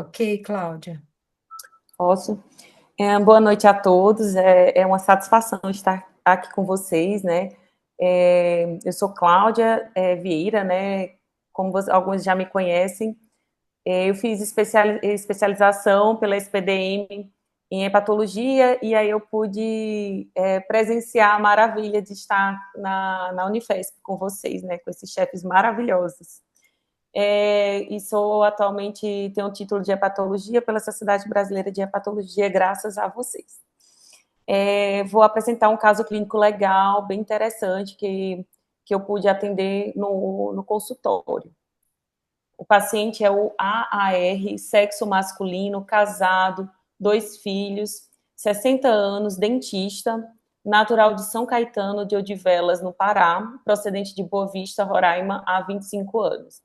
Ok, Cláudia. Posso? Boa noite a todos. É uma satisfação estar aqui com vocês, né? Eu sou Cláudia Vieira, né? Como alguns já me conhecem, eu fiz especialização pela SPDM em hepatologia e aí eu pude presenciar a maravilha de estar na Unifesp com vocês, né? Com esses chefes maravilhosos. E sou atualmente, tenho um título de hepatologia pela Sociedade Brasileira de Hepatologia, graças a vocês. Vou apresentar um caso clínico legal, bem interessante, que eu pude atender no consultório. O paciente é o AAR, sexo masculino, casado, 2 filhos, 60 anos, dentista, natural de São Caetano de Odivelas, no Pará, procedente de Boa Vista, Roraima, há 25 anos.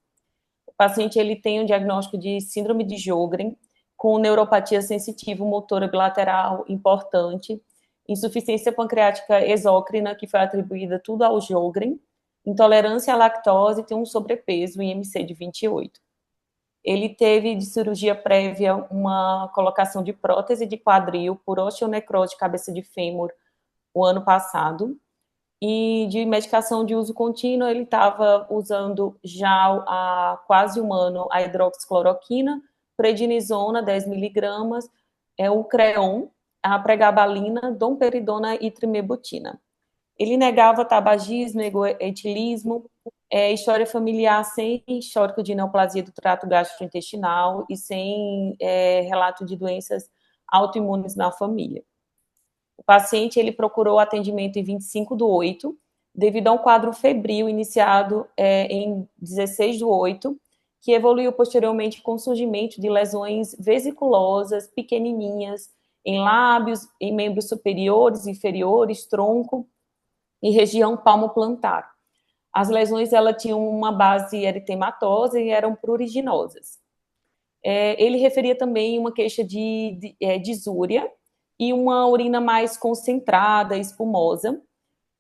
O paciente ele tem um diagnóstico de síndrome de Sjögren, com neuropatia sensitiva motora bilateral importante, insuficiência pancreática exócrina, que foi atribuída tudo ao Sjögren, intolerância à lactose e tem um sobrepeso, IMC de 28. Ele teve de cirurgia prévia uma colocação de prótese de quadril por osteonecrose de cabeça de fêmur o ano passado, e de medicação de uso contínuo, ele estava usando já há quase um ano a hidroxicloroquina, prednisona, 10 miligramas, o Creon, a pregabalina, domperidona e trimebutina. Ele negava tabagismo, etilismo, história familiar sem histórico de neoplasia do trato gastrointestinal e sem relato de doenças autoimunes na família. O paciente ele procurou atendimento em 25/8, devido a um quadro febril iniciado em 16/8, que evoluiu posteriormente com o surgimento de lesões vesiculosas, pequenininhas, em lábios, em membros superiores, inferiores, tronco e região palmo-plantar. As lesões ela tinham uma base eritematosa e eram pruriginosas. Ele referia também uma queixa de disúria e uma urina mais concentrada, espumosa.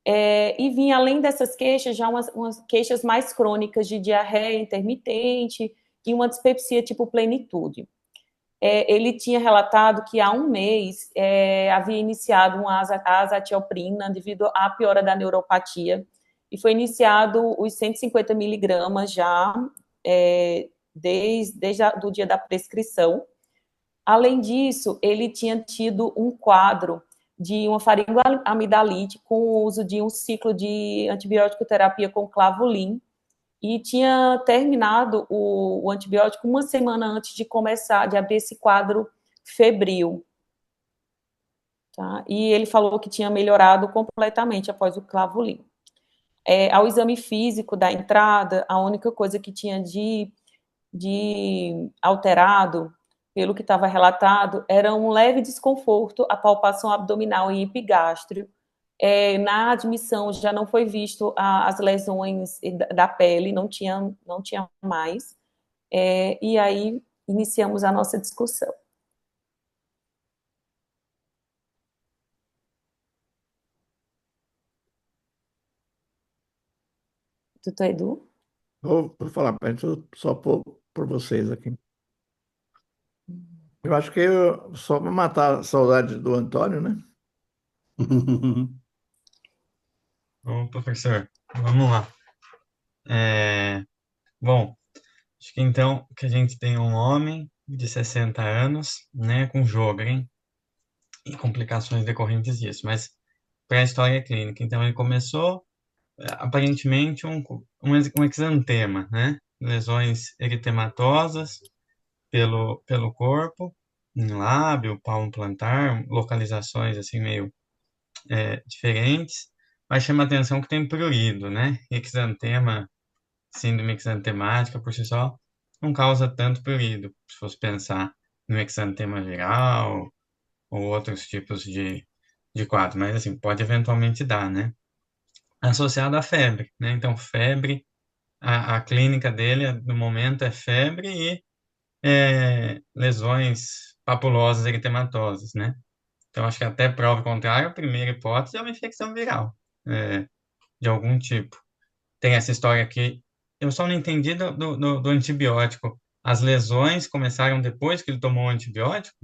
E vinha, além dessas queixas, já umas queixas mais crônicas de diarreia intermitente e uma dispepsia tipo plenitude. Ele tinha relatado que há um mês havia iniciado uma azatioprina devido à piora da neuropatia e foi iniciado os 150 miligramas já desde o dia da prescrição. Além disso, ele tinha tido um quadro de uma faringoamidalite com o uso de um ciclo de antibiótico terapia com clavulin e tinha terminado o antibiótico uma semana antes de começar, de abrir esse quadro febril. Tá? E ele falou que tinha melhorado completamente após o clavulin. Ao exame físico da entrada, a única coisa que tinha de alterado, pelo que estava relatado, era um leve desconforto, a palpação abdominal e epigástrio. Na admissão já não foi visto as lesões da pele, não tinha mais. E aí iniciamos a nossa discussão. Doutor Edu? Vou falar, só por vocês aqui. Eu acho que só para matar a saudade do Antônio, né? Bom, professor, vamos lá. Bom, acho que então que a gente tem um homem de 60 anos, né, com Sjögren e complicações decorrentes disso, mas para a história clínica. Então, ele começou, aparentemente, um exantema, né? Lesões eritematosas pelo corpo, em lábio, palmo plantar, localizações assim meio diferentes, mas chama a atenção que tem prurido, né? Exantema, síndrome exantemática por si só, não causa tanto prurido, se fosse pensar no exantema viral ou outros tipos de quadro, mas assim, pode eventualmente dar, né? Associado à febre, né? Então, febre, a clínica dele no momento é febre e lesões papulosas eritematosas, né? Então, acho que até prova contrária, a primeira hipótese é uma infecção viral, de algum tipo. Tem essa história aqui, eu só não entendi do antibiótico as lesões começaram depois que ele tomou o antibiótico?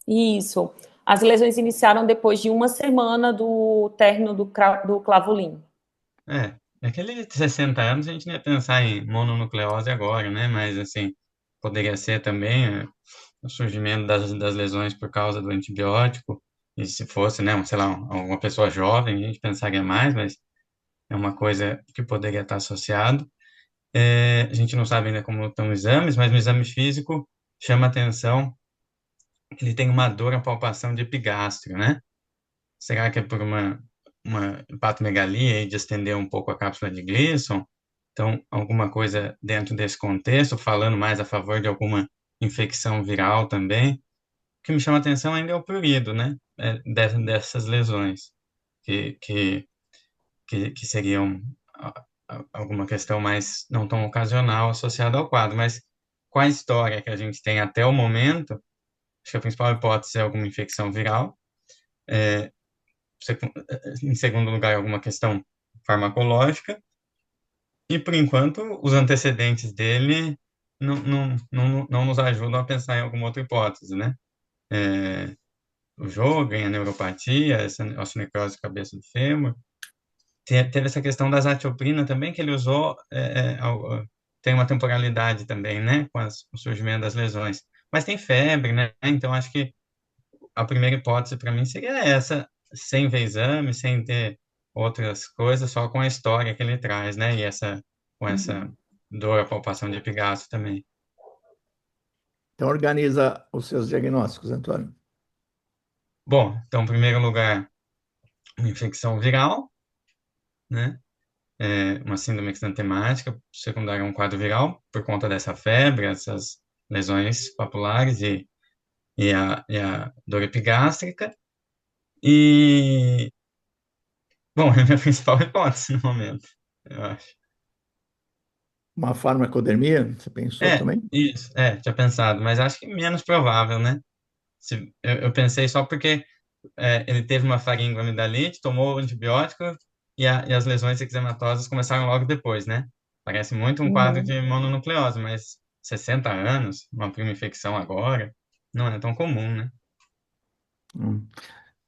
Isso. As lesões iniciaram depois de uma semana do término do Clavulin. Naquele de 60 anos a gente não ia pensar em mononucleose agora, né? Mas, assim, poderia ser também o surgimento das lesões por causa do antibiótico. E se fosse, né, sei lá, uma pessoa jovem, a gente pensaria mais, mas é uma coisa que poderia estar associado. A gente não sabe ainda como estão os exames, mas no exame físico chama atenção que ele tem uma dor na palpação de epigastro, né? Será que é por uma hepatomegalia e de estender um pouco a cápsula de Gleason? Então, alguma coisa dentro desse contexto, falando mais a favor de alguma infecção viral também. O que me chama atenção ainda é o prurido, né? Dessas lesões, que, que, que seriam alguma questão mais não tão ocasional associada ao quadro. Mas com a história que a gente tem até o momento, acho que a principal hipótese é alguma infecção viral. Em segundo lugar, alguma questão farmacológica. E, por enquanto, os antecedentes dele não nos ajudam a pensar em alguma outra hipótese, né? O Sjögren, a neuropatia, essa osteonecrose de cabeça do fêmur. Teve essa questão da zatioprina também, que ele usou, tem uma temporalidade também, né? Com o surgimento das lesões. Mas tem febre, né? Então, acho que a primeira hipótese para mim seria essa, sem ver exame, sem ter outras coisas, só com a história que ele traz, né? E com essa Uhum. dor, a palpação de epigastro também. Então, organiza os seus diagnósticos, Antônio. Bom, então, em primeiro lugar, uma infecção viral, né? Uma síndrome exantemática, secundária a um quadro viral, por conta dessa febre, essas lesões papulares e a dor epigástrica. E, bom, é a minha principal hipótese no momento, eu acho. Uma farmacodermia, você pensou também? Isso, tinha pensado, mas acho que menos provável, né? Eu pensei só porque ele teve uma faringoamidalite, tomou o antibiótico e as lesões eczematosas começaram logo depois, né? Parece muito um quadro Uhum. de mononucleose, mas 60 anos, uma prima infecção agora, não é tão comum, né? Hum.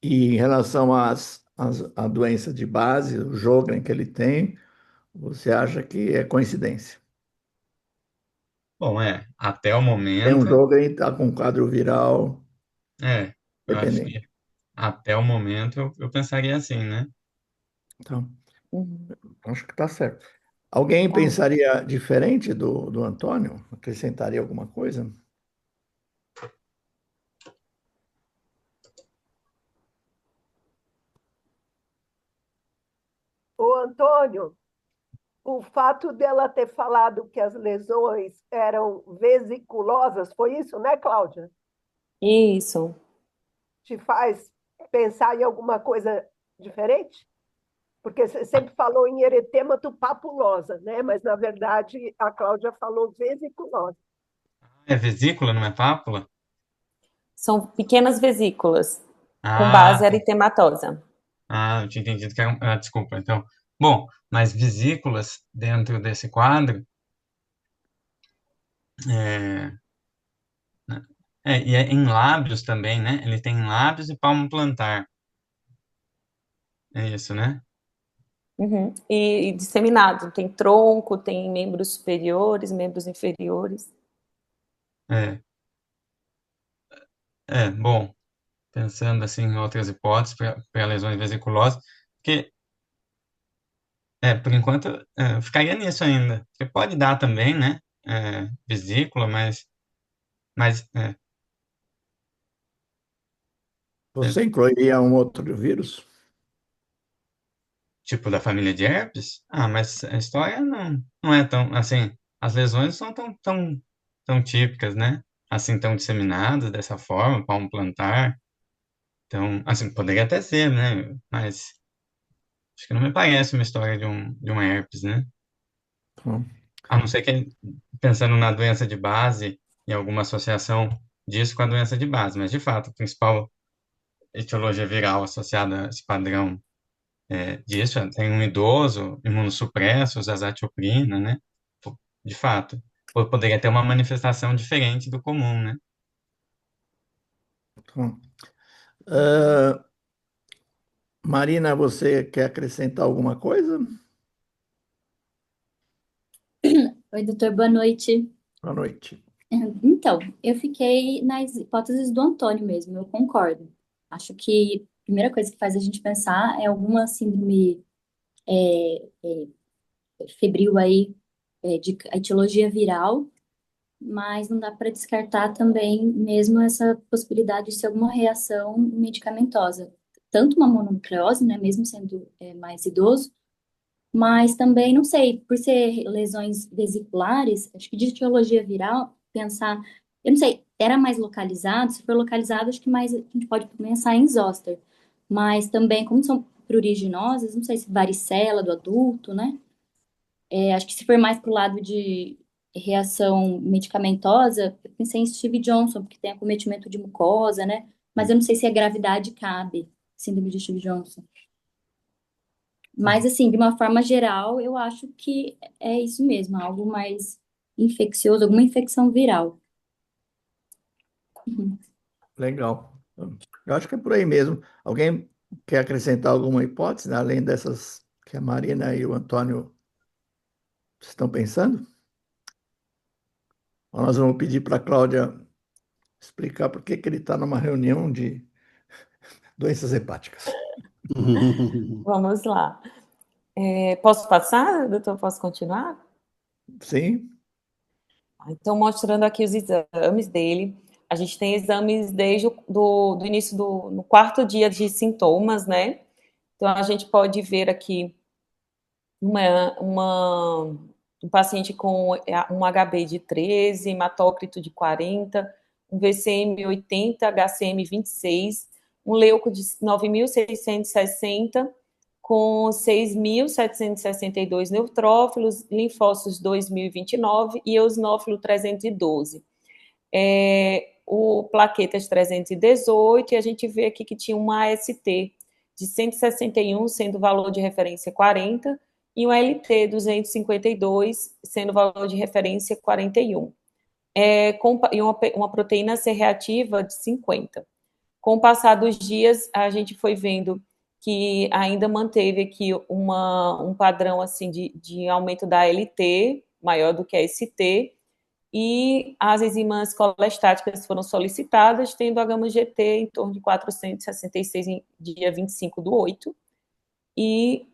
E em relação à doença de base, o Sjögren que ele tem, você acha que é coincidência? Bom, até o Tem um momento, Sjögren e está com um quadro viral eu acho que dependente. até o momento eu pensaria assim, né? Então, Uhum. acho que está certo. Alguém Tá. pensaria diferente do Antônio? Acrescentaria alguma coisa? Ô, Antônio, o fato dela ter falado que as lesões eram vesiculosas, foi isso, né, Cláudia? Isso. Te faz pensar em alguma coisa diferente? Porque você sempre falou em eretemato papulosa, né? Mas, na verdade, a Cláudia falou vesiculosa. É vesícula, não é pápula? São pequenas vesículas com Ah, base eritematosa. eu tinha entendido que era desculpa. Então, bom, mas vesículas dentro desse quadro, é, e é em lábios também, né? Ele tem lábios e palmo plantar. É isso, né? Uhum. E disseminado. Tem tronco, tem membros superiores, membros inferiores. É, bom, pensando assim em outras hipóteses para lesões vesiculosas, porque, por enquanto, eu ficaria nisso ainda. Porque pode dar também, né? Vesícula, mas é, Você incluiria um outro vírus? tipo da família de herpes? Ah, mas a história não é tão, assim, as lesões não são tão típicas, né? Assim, tão disseminadas dessa forma, palmo plantar. Então, assim, poderia até ser, né? Mas acho que não me parece uma história de um herpes, né? Então, A não ser que, pensando na doença de base e alguma associação disso com a doença de base, mas de fato, a principal etiologia viral associada a esse padrão disso tem um idoso imunossupresso, azatioprina, né? De fato. poderia ter uma manifestação diferente do comum, né? Bom, ah, Marina, você quer acrescentar alguma coisa? Oi, doutor, boa noite. Boa noite. Então, eu fiquei nas hipóteses do Antônio mesmo, eu concordo. Acho que a primeira coisa que faz a gente pensar é alguma síndrome febril aí, de etiologia viral, mas não dá para descartar também mesmo essa possibilidade de ser alguma reação medicamentosa. Tanto uma mononucleose, né, mesmo sendo mais idoso, mas também, não sei, por ser lesões vesiculares, acho que de etiologia viral, pensar, eu não sei, era mais localizado, se for localizado, acho que mais a gente pode pensar em zoster. Mas também, como são pruriginosas, não sei se varicela do adulto, né? Acho que se for mais pro lado de reação medicamentosa, eu pensei em Steve Johnson, porque tem acometimento de mucosa, né? Mas eu não sei se a gravidade cabe, síndrome de Steve Johnson. Mas, assim, de uma forma geral, eu acho que é isso mesmo, algo mais infeccioso, alguma infecção viral. Uhum. Legal. Eu acho que é por aí mesmo. Alguém quer acrescentar alguma hipótese, né, além dessas que a Marina e o Antônio estão pensando? Ou nós vamos pedir para a Cláudia explicar por que que ele está numa reunião de doenças hepáticas. Vamos lá. Posso passar, doutor? Posso continuar? Sim? Então, mostrando aqui os exames dele. A gente tem exames desde do início no quarto dia de sintomas, né? Então, a gente pode ver aqui um paciente com um HB de 13, hematócrito de 40, um VCM 80, HCM 26, um leuco de 9.660, com 6.762 neutrófilos, linfócitos 2.029 e eosinófilo 312. O plaquetas 318, e a gente vê aqui que tinha uma AST de 161, sendo o valor de referência 40, e um LT 252, sendo o valor de referência 41. E uma proteína C reativa de 50. Com o passar dos dias, a gente foi vendo que ainda manteve aqui um padrão assim de aumento da LT, maior do que a ST, e as enzimas colestáticas foram solicitadas, tendo a gama-GT em torno de 466 em dia 25/8. E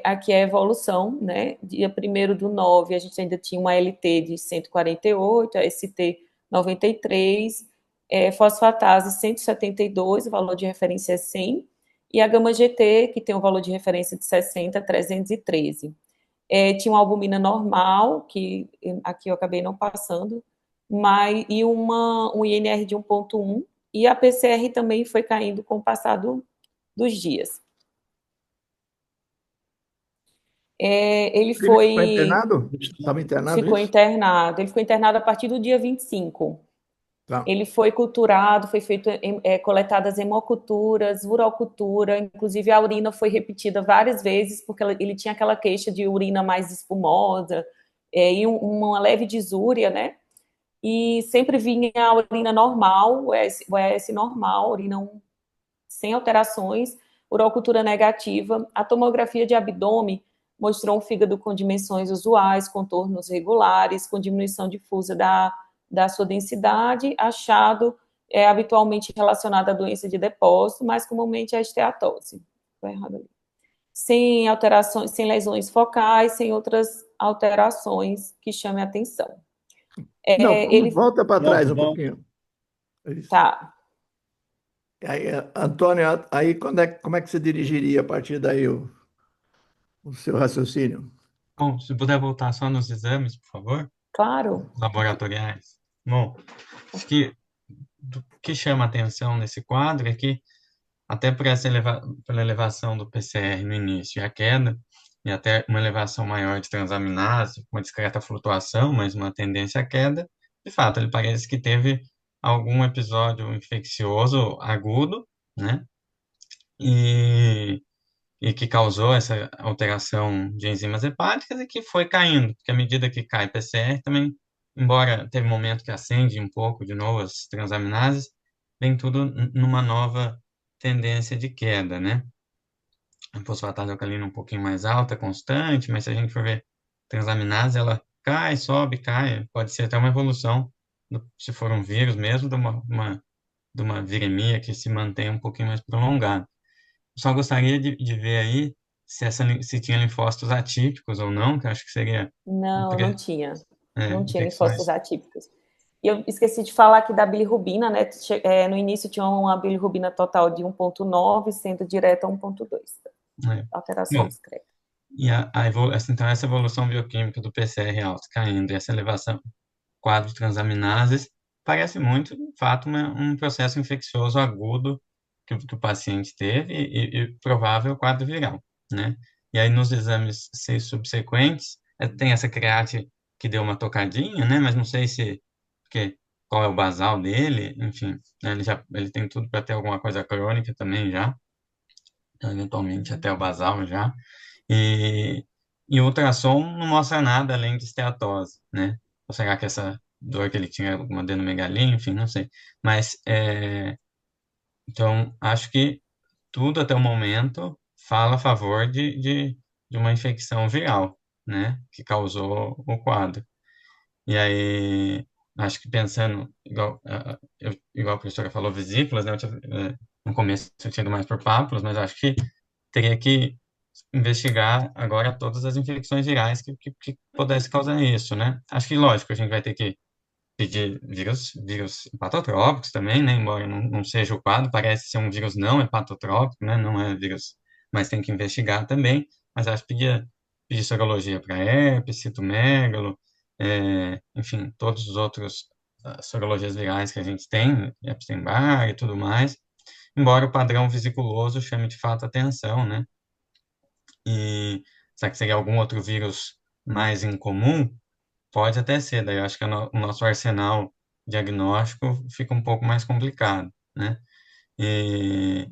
aqui é a evolução, né? Dia 1º do 9, a gente ainda tinha uma LT de 148, a ST 93, fosfatase 172, o valor de referência é 100, e a gama-GT, que tem um valor de referência de 60, 313. Tinha uma albumina normal, que aqui eu acabei não passando, e um INR de 1,1, e a PCR também foi caindo com o passar dos dias. Ele Ele ficou foi, internado? Estava internado ficou isso? internado. Ele ficou internado a partir do dia 25. Tá. Ele foi culturado, foi feito coletadas hemoculturas, urocultura, inclusive a urina foi repetida várias vezes, porque ele tinha aquela queixa de urina mais espumosa, e uma leve disúria, né? E sempre vinha a urina normal, o ES normal, urina sem alterações, urocultura negativa. A tomografia de abdômen mostrou um fígado com dimensões usuais, contornos regulares, com diminuição difusa da sua densidade, achado habitualmente relacionado à doença de depósito, mais comumente à esteatose. Estou errado ali. Sem alterações, sem lesões focais, sem outras alterações que chamem a atenção. Não, Ele volta para trás um pouquinho. Isso. tá. Aí, Antônio, aí como é que você dirigiria a partir daí o seu raciocínio? Bom, se puder voltar só nos exames, por favor, Claro. laboratoriais. Bom, acho que o que chama a atenção nesse quadro é que, até por pela elevação do PCR no início e a queda, e até uma elevação maior de transaminase, uma discreta flutuação, mas uma tendência à queda, de fato, ele parece que teve algum episódio infeccioso agudo, né? E que causou essa alteração de enzimas hepáticas e que foi caindo, porque à medida que cai PCR também embora teve um momento que acende um pouco de novo as transaminases, vem tudo numa nova tendência de queda, né? A fosfatase alcalina um pouquinho mais alta, constante, mas se a gente for ver transaminase, ela cai, sobe, cai, pode ser até uma evolução, se for um vírus mesmo, de uma viremia que se mantém um pouquinho mais prolongada. Só gostaria de ver aí se tinha linfócitos atípicos ou não, que eu acho que seria Não, não tinha. Não tinha linfócitos infecções. atípicos. E eu esqueci de falar aqui da bilirrubina, né? No início tinha uma bilirrubina total de 1,9, sendo direta a 1,2. Né? Alteração Bom, discreta. e então essa evolução bioquímica do PCR alto caindo e essa elevação quadro de transaminases parece muito, de fato, um processo infeccioso agudo que o paciente teve e provável quadro viral, né? E aí nos exames subsequentes tem essa create que deu uma tocadinha, né? Mas não sei se porque qual é o basal dele, enfim, né? Ele tem tudo para ter alguma coisa crônica também já, então, eventualmente até o basal já. E, e o ultrassom não mostra nada além de esteatose, né? Ou será que essa dor que ele tinha era alguma adenomegalia, enfim, não sei. Mas, então, acho que tudo até o momento fala a favor de uma infecção viral, né? Que causou o quadro. E aí, acho que pensando, igual a professora falou, vesículas, né? No começo eu tinha ido mais por pápulas, mas acho que teria que investigar agora todas as infecções virais que pudesse causar isso, né? Acho que, lógico, a gente vai ter que pedir vírus hepatotrópicos também, né? Embora não seja o quadro, parece ser um vírus não hepatotrópico, né? Não é vírus, mas tem que investigar também. Mas acho que pedir sorologia para herpes, citomegalo, enfim, todos os outros sorologias virais que a gente tem, Epstein-Barr e tudo mais. Embora o padrão vesiculoso chame de fato atenção, né? E será que seria algum outro vírus mais incomum? Pode até ser, daí eu acho que o nosso arsenal diagnóstico fica um pouco mais complicado, né? E,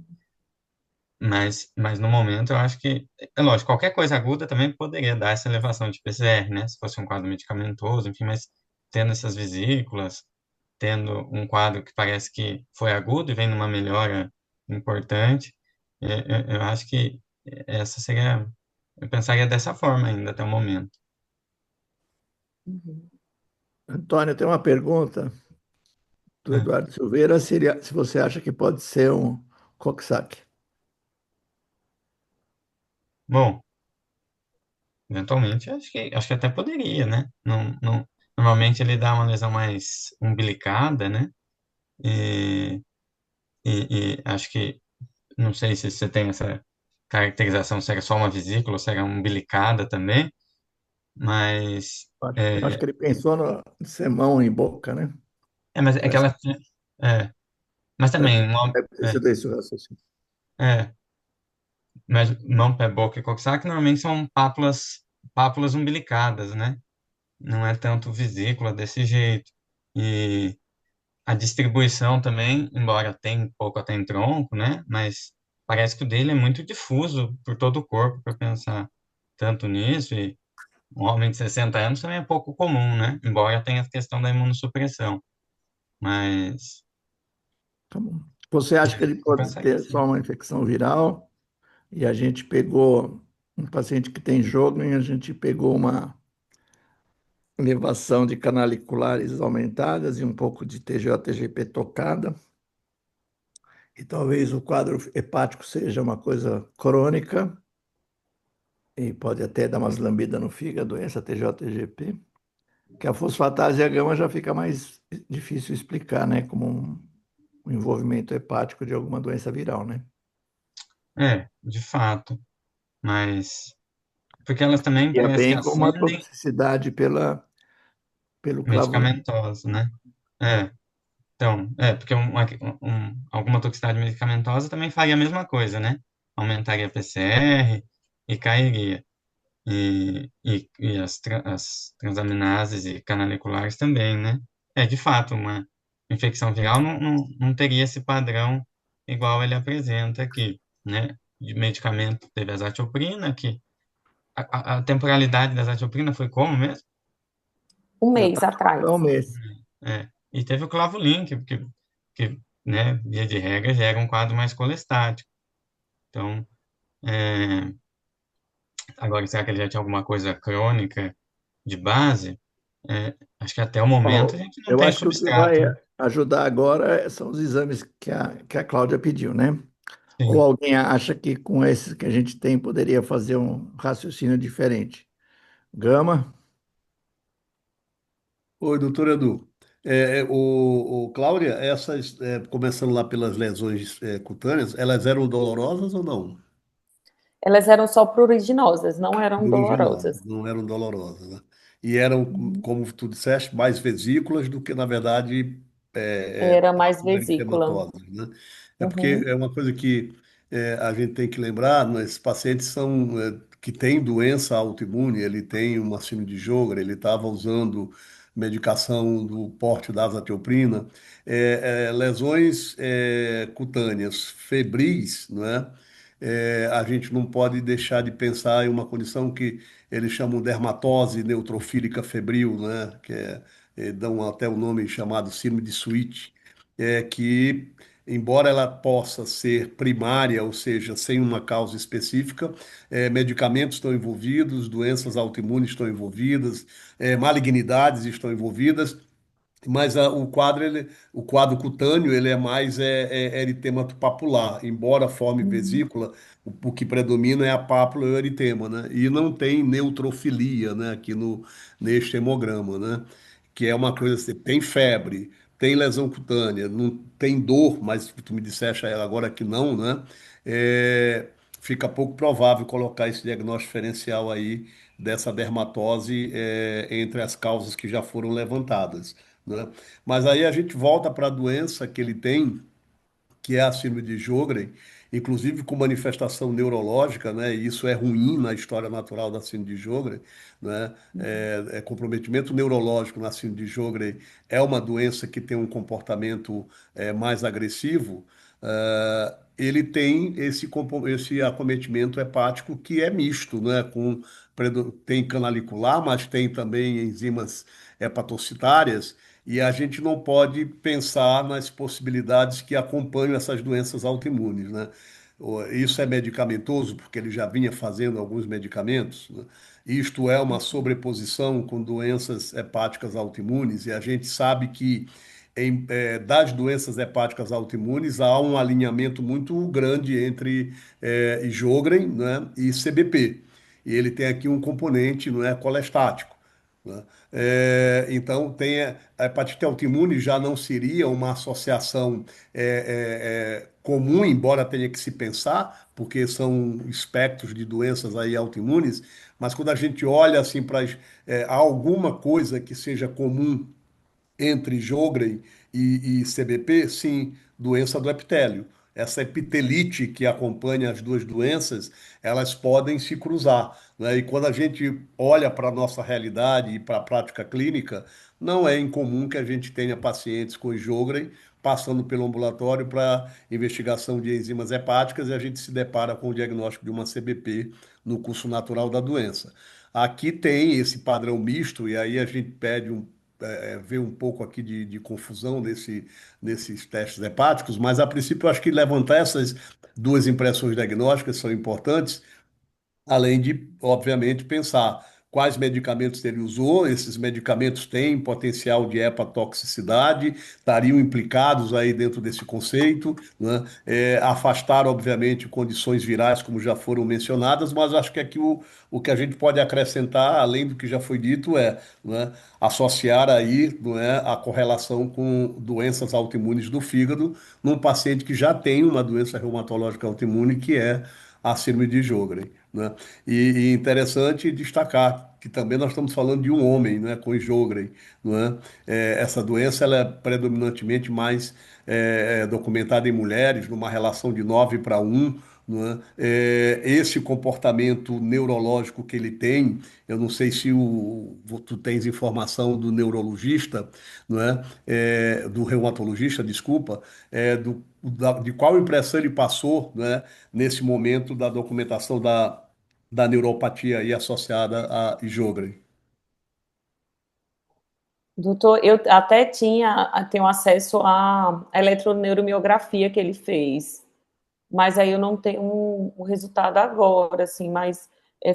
mas no momento eu acho que, é lógico, qualquer coisa aguda também poderia dar essa elevação de PCR, né? Se fosse um quadro medicamentoso, enfim, mas tendo essas vesículas, tendo um quadro que parece que foi agudo e vem numa melhora importante, eu acho que essa seria, eu pensaria dessa forma ainda até o momento. Uhum. Antônio, tem uma pergunta do É. Eduardo Silveira, se você acha que pode ser um Coxsackie. Bom, eventualmente, acho que até poderia, né? Normalmente ele dá uma lesão mais umbilicada, né? E, e acho que, não sei se você tem essa caracterização, se era só uma vesícula ou se era umbilicada também, mas Acho que ele pensou no ser mão e boca, né? mas é que Acho que ela é, mas também deve ter sido esse o raciocínio. é, mas mão, pé, boca e coxsackie normalmente são pápulas umbilicadas, né? Não é tanto vesícula desse jeito. E a distribuição também, embora tenha um pouco até em tronco, né? Mas parece que o dele é muito difuso por todo o corpo, para pensar tanto nisso. E um homem de 60 anos também é pouco comum, né? Embora tenha a questão da imunossupressão. Mas Tá bom. Você acha que ele eu pode pensaria ter assim. só uma infecção viral? E a gente pegou um paciente que tem jogo e a gente pegou uma elevação de canaliculares aumentadas e um pouco de TGO-TGP tocada. E talvez o quadro hepático seja uma coisa crônica e pode até dar umas lambidas no fígado, doença TGO-TGP. Que a fosfatase e a gama já fica mais difícil explicar, né? Como um envolvimento hepático de alguma doença viral, né? De fato. Mas porque elas também E é parece que bem com uma acendem toxicidade pelo clavulin. medicamentosa, né? É. Então, porque alguma toxicidade medicamentosa também faria a mesma coisa, né? Aumentaria a PCR e cairia. E as transaminases e canaliculares também, né? De fato, uma infecção viral não teria esse padrão igual ele apresenta aqui, né? De medicamento, teve a azatioprina, que a temporalidade da azatioprina foi como mesmo? Um Já mês está atrás. há um mês. É. E teve o Clavo Link, porque, né, via de regra, já era um quadro mais colestático. Então, é, agora, será que ele já tinha alguma coisa crônica de base? Acho que até o momento a Bom, gente não eu tem acho que o que vai substrato, né? ajudar agora são os exames que a Cláudia pediu, né? Ou Sim. alguém acha que com esses que a gente tem poderia fazer um raciocínio diferente? Gama? Oi, doutor Edu. Cláudia, começando lá pelas lesões cutâneas, elas eram dolorosas ou não? Elas eram só pruriginosas, não eram Pruriginosas, dolorosas. não eram dolorosas, né? E eram, Uhum. como tu disseste, mais vesículas do que, na verdade, Era mais pápulas vesícula. eritematosas, né? É porque Uhum. é uma coisa que a gente tem que lembrar, né? Esses pacientes que têm doença autoimune, ele tem uma síndrome de Sjögren, ele estava usando medicação do porte da azatioprina, lesões cutâneas febris, não é? A gente não pode deixar de pensar em uma condição que eles chamam dermatose neutrofílica febril, né? Dão até o nome chamado síndrome de Sweet, que, embora ela possa ser primária, ou seja, sem uma causa específica, medicamentos estão envolvidos, doenças autoimunes estão envolvidas, malignidades estão envolvidas. Mas o quadro cutâneo ele é mais eritema papular, embora forme Uhum. vesícula, o que predomina é a pápula e o eritema, né? E não tem neutrofilia, né? Aqui no neste hemograma, né? Que é uma coisa assim, tem febre, tem lesão cutânea, não tem dor, mas tu me disseste agora que não, né? É, fica pouco provável colocar esse diagnóstico diferencial aí dessa dermatose entre as causas que já foram levantadas, né? Mas aí a gente volta para a doença que ele tem, que é a síndrome de Sjögren, inclusive com manifestação neurológica, né? E isso é ruim na história natural da síndrome de Sjögren, né? Comprometimento neurológico na síndrome de Sjögren é uma doença que tem um comportamento mais agressivo. Ele tem esse acometimento hepático que é misto, né? Tem canalicular, mas tem também enzimas hepatocitárias. E a gente não pode pensar nas possibilidades que acompanham essas doenças autoimunes, né? Isso é medicamentoso, porque ele já vinha fazendo alguns medicamentos, né? Isto é uma sobreposição com doenças hepáticas autoimunes, e a gente sabe que das doenças hepáticas autoimunes há um alinhamento muito grande entre Sjögren, né, e CBP. E ele tem aqui um componente, não é, colestático, né? Então, a hepatite autoimune já não seria uma associação comum, embora tenha que se pensar, porque são espectros de doenças aí autoimunes, mas quando a gente olha assim para alguma coisa que seja comum entre Sjögren e CBP, sim, doença do epitélio. Essa epitelite que acompanha as duas doenças, elas podem se cruzar, né? E quando a gente olha para a nossa realidade e para a prática clínica, não é incomum que a gente tenha pacientes com Sjögren passando pelo ambulatório para investigação de enzimas hepáticas e a gente se depara com o diagnóstico de uma CBP no curso natural da doença. Aqui tem esse padrão misto e aí a gente pede ver um pouco aqui de confusão nesses testes hepáticos, mas a princípio eu acho que levantar essas duas impressões diagnósticas são importantes, além de, obviamente, pensar quais medicamentos ele usou, esses medicamentos têm potencial de hepatotoxicidade, estariam implicados aí dentro desse conceito, né? Afastar, obviamente, condições virais, como já foram mencionadas, mas acho que aqui o que a gente pode acrescentar, além do que já foi dito, né, associar aí, não é, a correlação com doenças autoimunes do fígado num paciente que já tem uma doença reumatológica autoimune, que é a síndrome de Sjögren, né? E interessante destacar que também nós estamos falando de um homem, né, com Sjögren, não é? Essa doença ela é predominantemente mais documentada em mulheres, numa relação de 9 para 1, não é? Esse comportamento neurológico que ele tem, eu não sei se tu tens informação do neurologista, não é? Do reumatologista, desculpa, de qual impressão ele passou, né, nesse momento da documentação da neuropatia aí associada a Sjögren. Doutor, eu até tenho acesso à eletroneuromiografia que ele fez, mas aí eu não tenho o resultado agora, assim, mas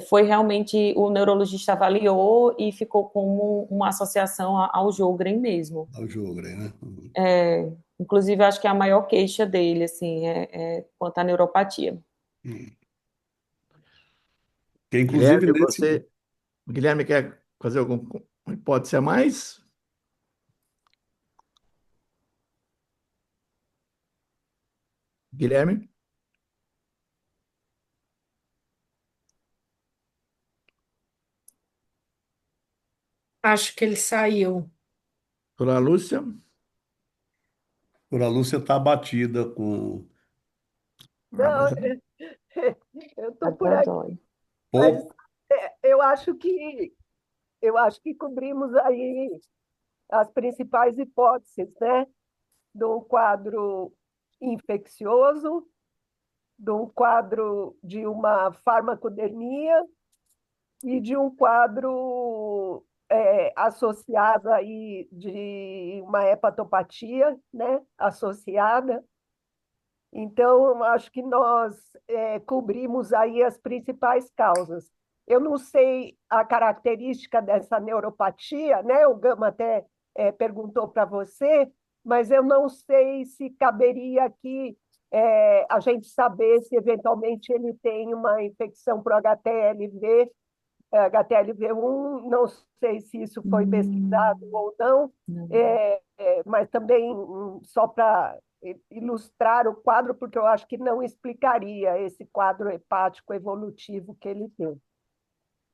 foi realmente, o neurologista avaliou e ficou como uma associação ao Sjögren mesmo. Ao jogo, né? Uhum. Inclusive, acho que é a maior queixa dele, assim, quanto à neuropatia. Que inclusive Guilherme, nesse. Guilherme quer fazer alguma hipótese a mais? Guilherme? Acho que ele saiu. Doutora Lúcia? A Lúcia está abatida com. Não, Mas eu A estou por aqui, Godoy. mas Pô, eu acho que cobrimos aí as principais hipóteses, né? Do quadro infeccioso, do quadro de uma farmacodemia e de um quadro associado aí de uma hepatopatia, né? Associada. Então, acho que nós cobrimos aí as principais causas. Eu não sei a característica dessa neuropatia, né? O Gama até perguntou para você, mas eu não sei se caberia aqui a gente saber se eventualmente ele tem uma infecção por HTLV, HTLV1, não sei se isso foi pesquisado ou não, Não. mas também só para ilustrar o quadro, porque eu acho que não explicaria esse quadro hepático evolutivo que ele tem.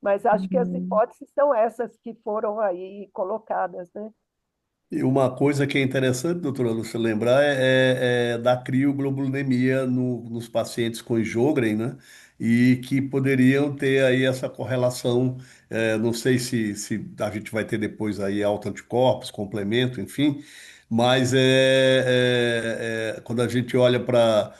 Mas acho que as Uhum. hipóteses são essas que foram aí colocadas, né? e uma coisa que é interessante, doutora Lúcia, lembrar é da crioglobulinemia nos pacientes com Sjögren, né? E que poderiam ter aí essa correlação, não sei se a gente vai ter depois aí autoanticorpos, complemento, enfim, mas quando a gente olha para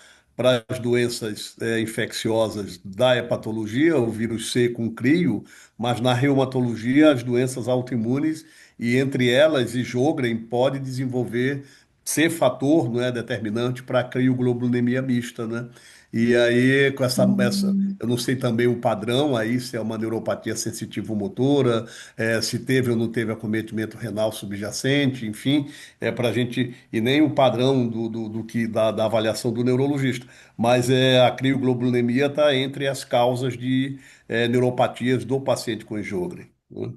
as doenças infecciosas da hepatologia, o vírus C com crio, mas na reumatologia, as doenças autoimunes e entre elas, e Sjögren pode desenvolver, ser fator, não é, determinante para a crioglobulinemia mista, né? E aí, com Uhum. eu não sei também o padrão aí, se é uma neuropatia sensitivo-motora, se teve ou não teve acometimento renal subjacente, enfim, para a gente, e nem o padrão do que da avaliação do neurologista, mas a crioglobulinemia está entre as causas de neuropatias do paciente com Sjögren, né?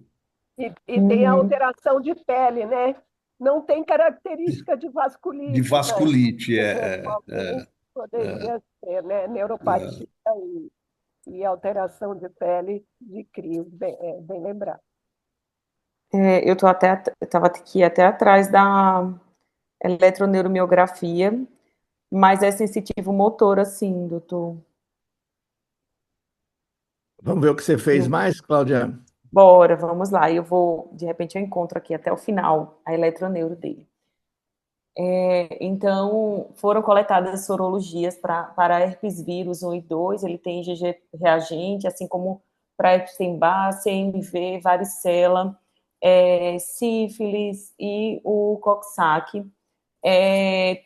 E tem a Uhum. alteração de pele, né? Não tem característica de De vasculite, mas vasculite, eventualmente poderia ser, né? Neuropatia e alteração de pele de crio, bem lembrado. Eu estava aqui até atrás da eletroneuromiografia, mas é sensitivo motor, assim, doutor. vamos ver o que você fez Eu, mais, Cláudia? bora, vamos lá. De repente eu encontro aqui até o final a eletroneuro dele. Então, foram coletadas sorologias para herpes vírus 1 e 2, ele tem IgG reagente, assim como para Epstein-Barr, CMV, varicela, sífilis e o Coxsackie.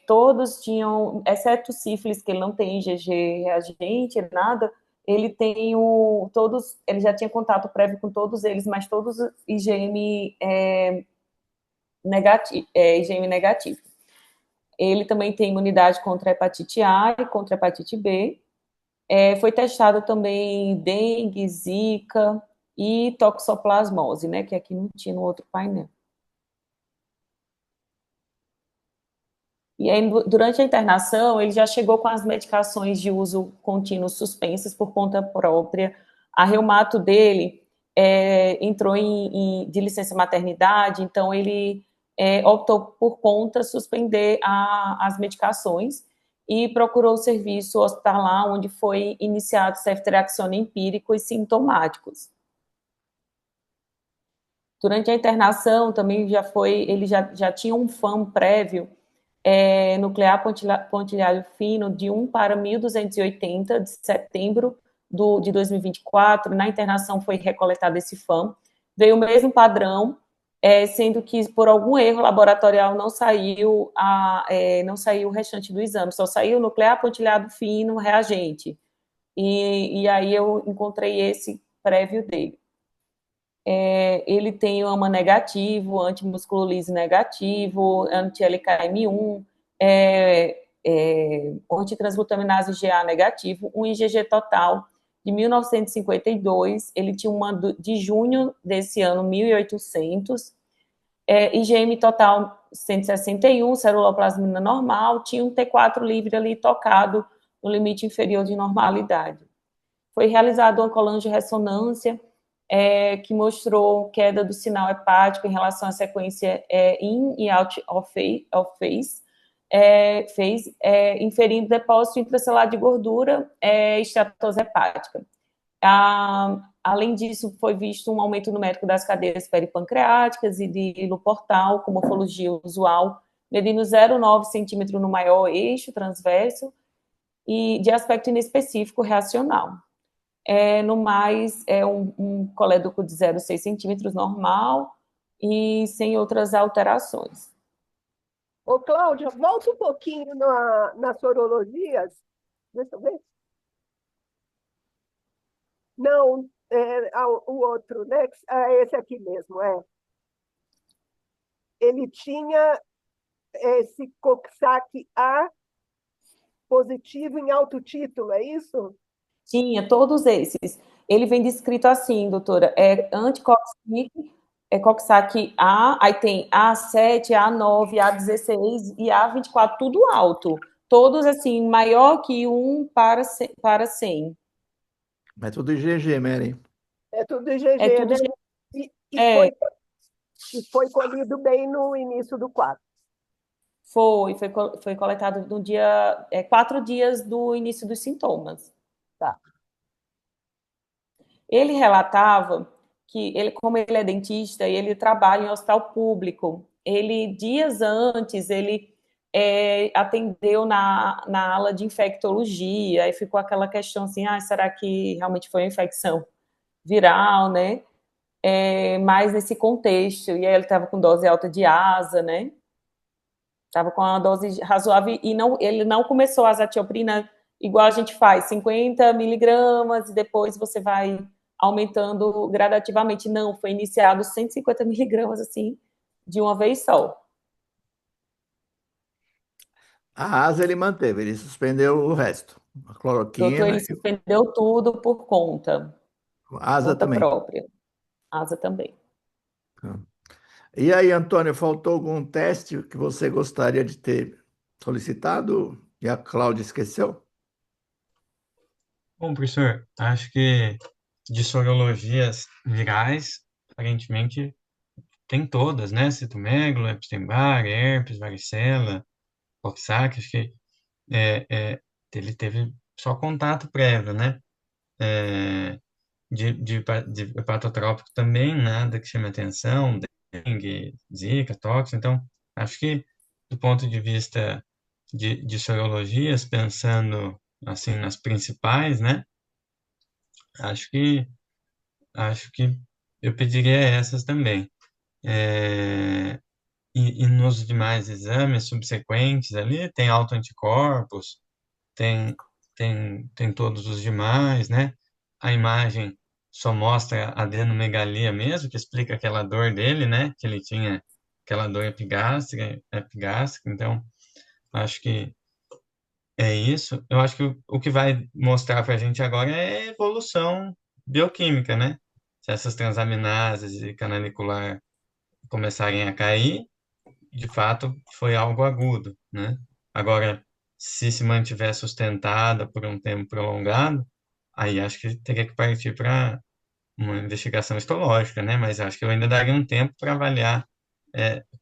Todos tinham, exceto sífilis, que ele não tem IgG reagente, nada, ele tem ele já tinha contato prévio com todos eles, mas todos IgM IgM negativo. Ele também tem imunidade contra a hepatite A e contra a hepatite B. Foi testado também dengue, zika e toxoplasmose, né, que aqui não tinha no outro painel. E aí, durante a internação, ele já chegou com as medicações de uso contínuo suspensas por conta própria. A reumato dele entrou de licença maternidade, então ele optou por conta suspender as medicações e procurou o serviço hospitalar, onde foi iniciado ceftriaxona empírico e sintomáticos. Durante a internação, também ele já tinha um FAM prévio nuclear pontilhado fino de 1 para 1280 de setembro de 2024. Na internação foi recoletado esse FAM. Veio o mesmo padrão sendo que por algum erro laboratorial não saiu o restante do exame, só saiu nuclear, pontilhado fino, reagente. E aí eu encontrei esse prévio dele. Ele tem AMA negativo, antimusculolise negativo, anti-LKM1, antitransglutaminase GA negativo, um IgG total de 1952, ele tinha uma de junho desse ano, 1800, IgM total 161, ceruloplasmina normal, tinha um T4 livre ali tocado no limite inferior de normalidade. Foi realizada uma colangiorressonância que mostrou queda do sinal hepático em relação à sequência in e out of phase, inferindo depósito intracelular de gordura e estatose hepática. Além disso, foi visto um aumento numérico das cadeias peripancreáticas e de hilo-portal, com morfologia usual, medindo 0,9 centímetro no maior eixo transverso e de aspecto inespecífico reacional. No mais, um colédoco de 0,6 centímetros normal e sem outras alterações. Ô, Cláudia, volta um pouquinho nas sorologias. Deixa eu ver. Não, o outro, né? Esse aqui mesmo, Ele tinha esse Coxsackie-A positivo em alto título, é isso? Tinha, todos esses. Ele vem descrito assim, doutora, Coxsackie-A, aí tem A7, A9, A16 e A24, tudo alto. Todos, assim, maior que 1 para 100. É tudo IgG, Mary. É tudo IgG, É tudo né? IgG. E foi colhido bem no início do quadro. Foi coletado no dia, 4 dias do início dos sintomas. Tá. Ele relatava que, como ele é dentista e ele trabalha em hospital público, dias antes, ele atendeu na ala de infectologia, aí ficou aquela questão assim, será que realmente foi uma infecção viral, né? Mais nesse contexto, e aí ele estava com dose alta de asa, né? Estava com uma dose razoável e ele não começou a azatioprina igual a gente faz, 50 miligramas e depois você vai aumentando gradativamente. Não, foi iniciado 150 miligramas, assim, de uma vez só. A asa ele manteve, ele suspendeu o resto. A Doutor, cloroquina, ele suspendeu tudo por conta a asa também. própria. Asa também. E aí, Antônio, faltou algum teste que você gostaria de ter solicitado e a Cláudia esqueceu? Bom, professor, acho que de sorologias virais, aparentemente tem todas, né? Citomegalo, Epstein-Barr, herpes, varicela, Coxsackie, acho que ele teve só contato prévio, né? De hepatotrópico também, nada que chame atenção, dengue, zika, tóxico. Então, acho que do ponto de vista de sorologias, pensando assim nas principais, né? Acho que eu pediria essas também. E nos demais exames subsequentes ali, tem autoanticorpos, tem todos os demais, né? A imagem só mostra a adenomegalia mesmo, que explica aquela dor dele, né? Que ele tinha aquela dor epigástrica, então acho que é isso. Eu acho que o que vai mostrar para a gente agora é a evolução bioquímica, né? Se essas transaminases e canalicular começarem a cair, de fato foi algo agudo, né? Agora, se mantiver sustentada por um tempo prolongado, aí acho que teria que partir para uma investigação histológica, né? Mas acho que eu ainda daria um tempo para avaliar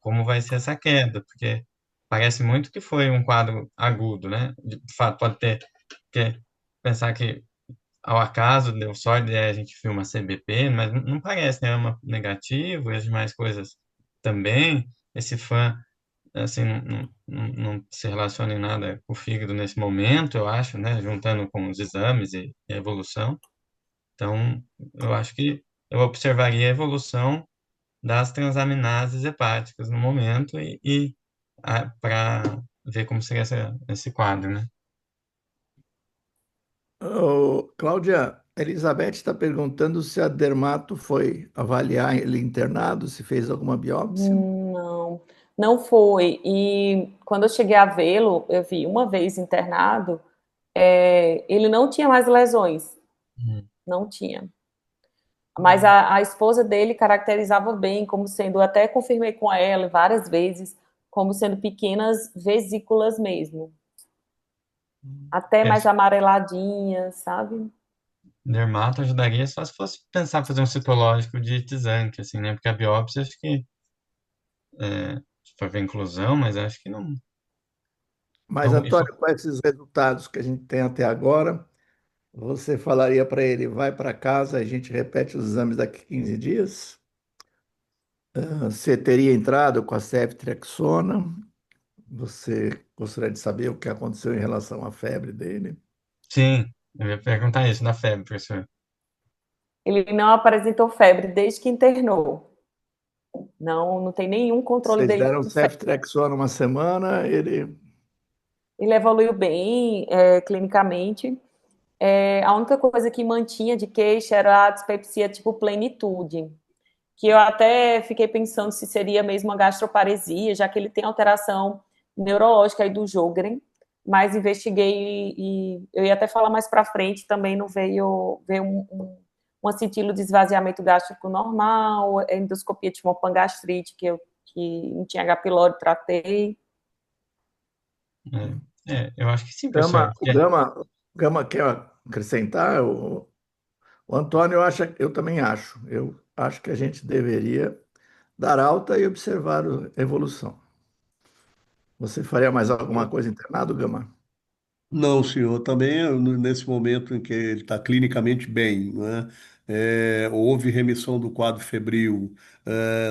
como vai ser essa queda, porque parece muito que foi um quadro agudo, né? De fato, pode ter que pensar que ao acaso deu sorte, a gente filma CBP, mas não parece, né? É uma negativo e as demais coisas também. Esse fã, assim, não se relaciona em nada com o fígado nesse momento, eu acho, né? Juntando com os exames e a evolução. Então, eu acho que eu observaria a evolução das transaminases hepáticas no momento e para ver como seria esse quadro, né? Cláudia, Elizabeth está perguntando se a dermato foi avaliar ele internado, se fez alguma biópsia. Não, não foi. E quando eu cheguei a vê-lo, eu vi uma vez internado, ele não tinha mais lesões, Hum. não tinha. Mas a esposa dele caracterizava bem, como sendo, até confirmei com ela várias vezes, como sendo pequenas vesículas mesmo, até É, mais amareladinhas, sabe? dermato ajudaria só se fosse pensar em fazer um citológico de Itisanc, assim, né? Porque a biópsia, acho que foi ver inclusão, mas acho que não. Mas, Então, Antônio, com esses resultados que a gente tem até agora, você falaria para ele, vai para casa, a gente repete os exames daqui a 15 dias? Você teria entrado com a ceftriaxona? Você gostaria de saber o que aconteceu em relação à febre dele? sim, eu ia perguntar isso da febre, professor. Ele não apresentou febre desde que internou. Não, não tem nenhum controle Vocês dele deram com febre. ceftriaxona uma semana, ele... Ele evoluiu bem, clinicamente. A única coisa que mantinha de queixa era a dispepsia tipo plenitude, que eu até fiquei pensando se seria mesmo uma gastroparesia, já que ele tem alteração neurológica aí do Sjögren, mas investiguei e eu ia até falar mais para frente, também não veio um acintilo de esvaziamento gástrico normal, endoscopia de uma pangastrite que não tinha H. pylori, tratei. Eu acho que sim, Gama, professor. o Gama, Gama quer acrescentar? O Antônio acha, eu também acho. Eu acho que a gente deveria dar alta e observar a evolução. Você faria mais alguma coisa internado, Gama? Não, senhor, também nesse momento em que ele está clinicamente bem, né? Houve remissão do quadro febril,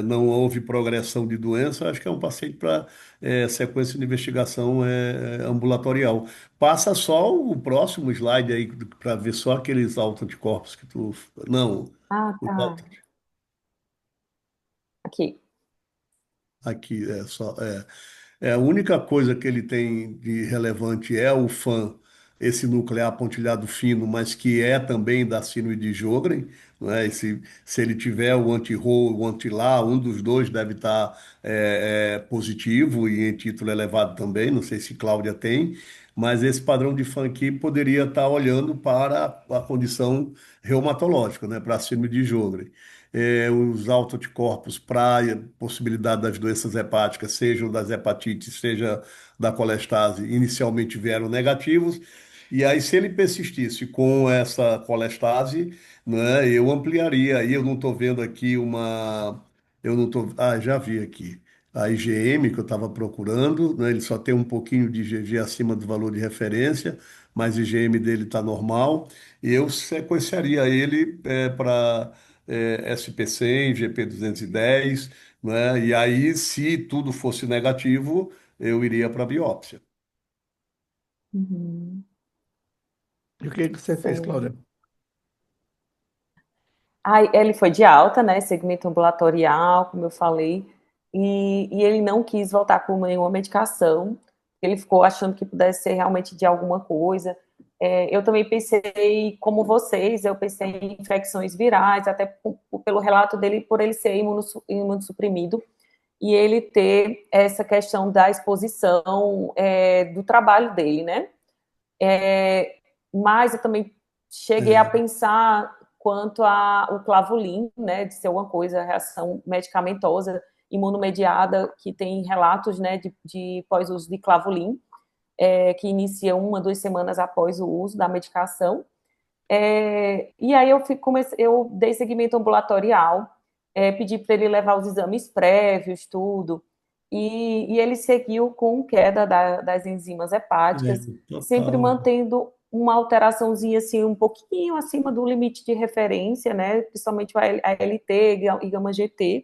não houve progressão de doença, acho que é um paciente para sequência de investigação ambulatorial. Passa só o próximo slide aí para ver só aqueles autoanticorpos que tu. Não, Ah, os tá. Aqui. aqui é só. A única coisa que ele tem de relevante é o FAN, esse nuclear pontilhado fino, mas que é também da síndrome de Sjögren, não é? E se ele tiver o anti-Ro, o anti-La, um dos dois deve estar positivo e em título elevado também, não sei se Cláudia tem, mas esse padrão de FAN aqui poderia estar olhando para a condição reumatológica, né? Para a síndrome de Sjögren. Os autoanticorpos para a possibilidade das doenças hepáticas, sejam das hepatites, seja da colestase, inicialmente vieram negativos. E aí, se ele persistisse com essa colestase, né, eu ampliaria. Aí eu não estou vendo aqui uma. Eu não estou. Ah, já vi aqui. A IgM que eu estava procurando, né, ele só tem um pouquinho de IgG acima do valor de referência, mas o IgM dele está normal. E eu sequenciaria ele para SP100, GP210, né? E aí, se tudo fosse negativo, eu iria para a biópsia. Uhum. E o que você fez, Sim. Cláudia? Aí ele foi de alta, né? Segmento ambulatorial, como eu falei, e ele não quis voltar com nenhuma medicação. Ele ficou achando que pudesse ser realmente de alguma coisa. Eu também pensei, como vocês, eu pensei em infecções virais, até pelo relato dele, por ele ser imunossuprimido, e ele ter essa questão da exposição do trabalho dele, né? Mas eu também cheguei a É, pensar quanto ao clavulin, né, de ser uma coisa, reação medicamentosa imunomediada, que tem relatos, né, de pós-uso de clavulin, que inicia 1, 2 semanas após o uso da medicação. E aí eu dei seguimento ambulatorial, pedi para ele levar os exames prévios, tudo, e ele seguiu com queda das enzimas hepáticas, sempre total. mantendo uma alteraçãozinha assim, um pouquinho acima do limite de referência, né? Principalmente a LT e gama GT,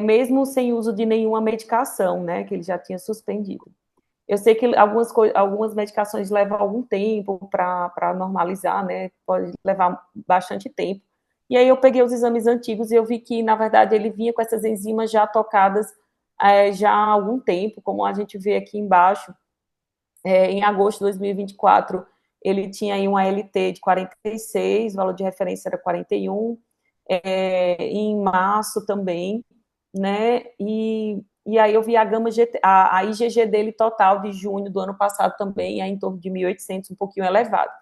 mesmo sem uso de nenhuma medicação, né? Que ele já tinha suspendido. Eu sei que algumas medicações levam algum tempo para normalizar, né? Pode levar bastante tempo. E aí eu peguei os exames antigos e eu vi que, na verdade, ele vinha com essas enzimas já tocadas já há algum tempo, como a gente vê aqui embaixo. Em agosto de 2024, ele tinha aí um ALT de 46, o valor de referência era 41, em março também, né? E aí eu vi a gama GT, a IgG dele total de junho do ano passado também é em torno de 1.800, um pouquinho elevado.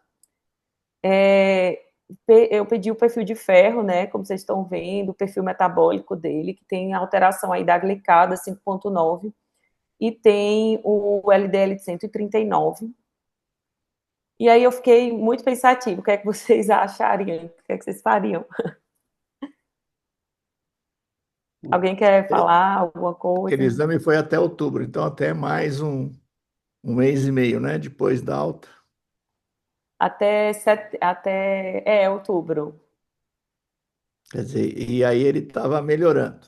Eu pedi o perfil de ferro, né? Como vocês estão vendo, o perfil metabólico dele, que tem alteração aí da glicada 5,9 e tem o LDL de 139. E aí eu fiquei muito pensativo. O que é que vocês achariam? O que é que vocês fariam? Alguém quer falar alguma Aquele coisa? exame foi até outubro, então até mais um mês e meio, né? Depois da alta. Até outubro. Quer dizer, e aí ele estava melhorando.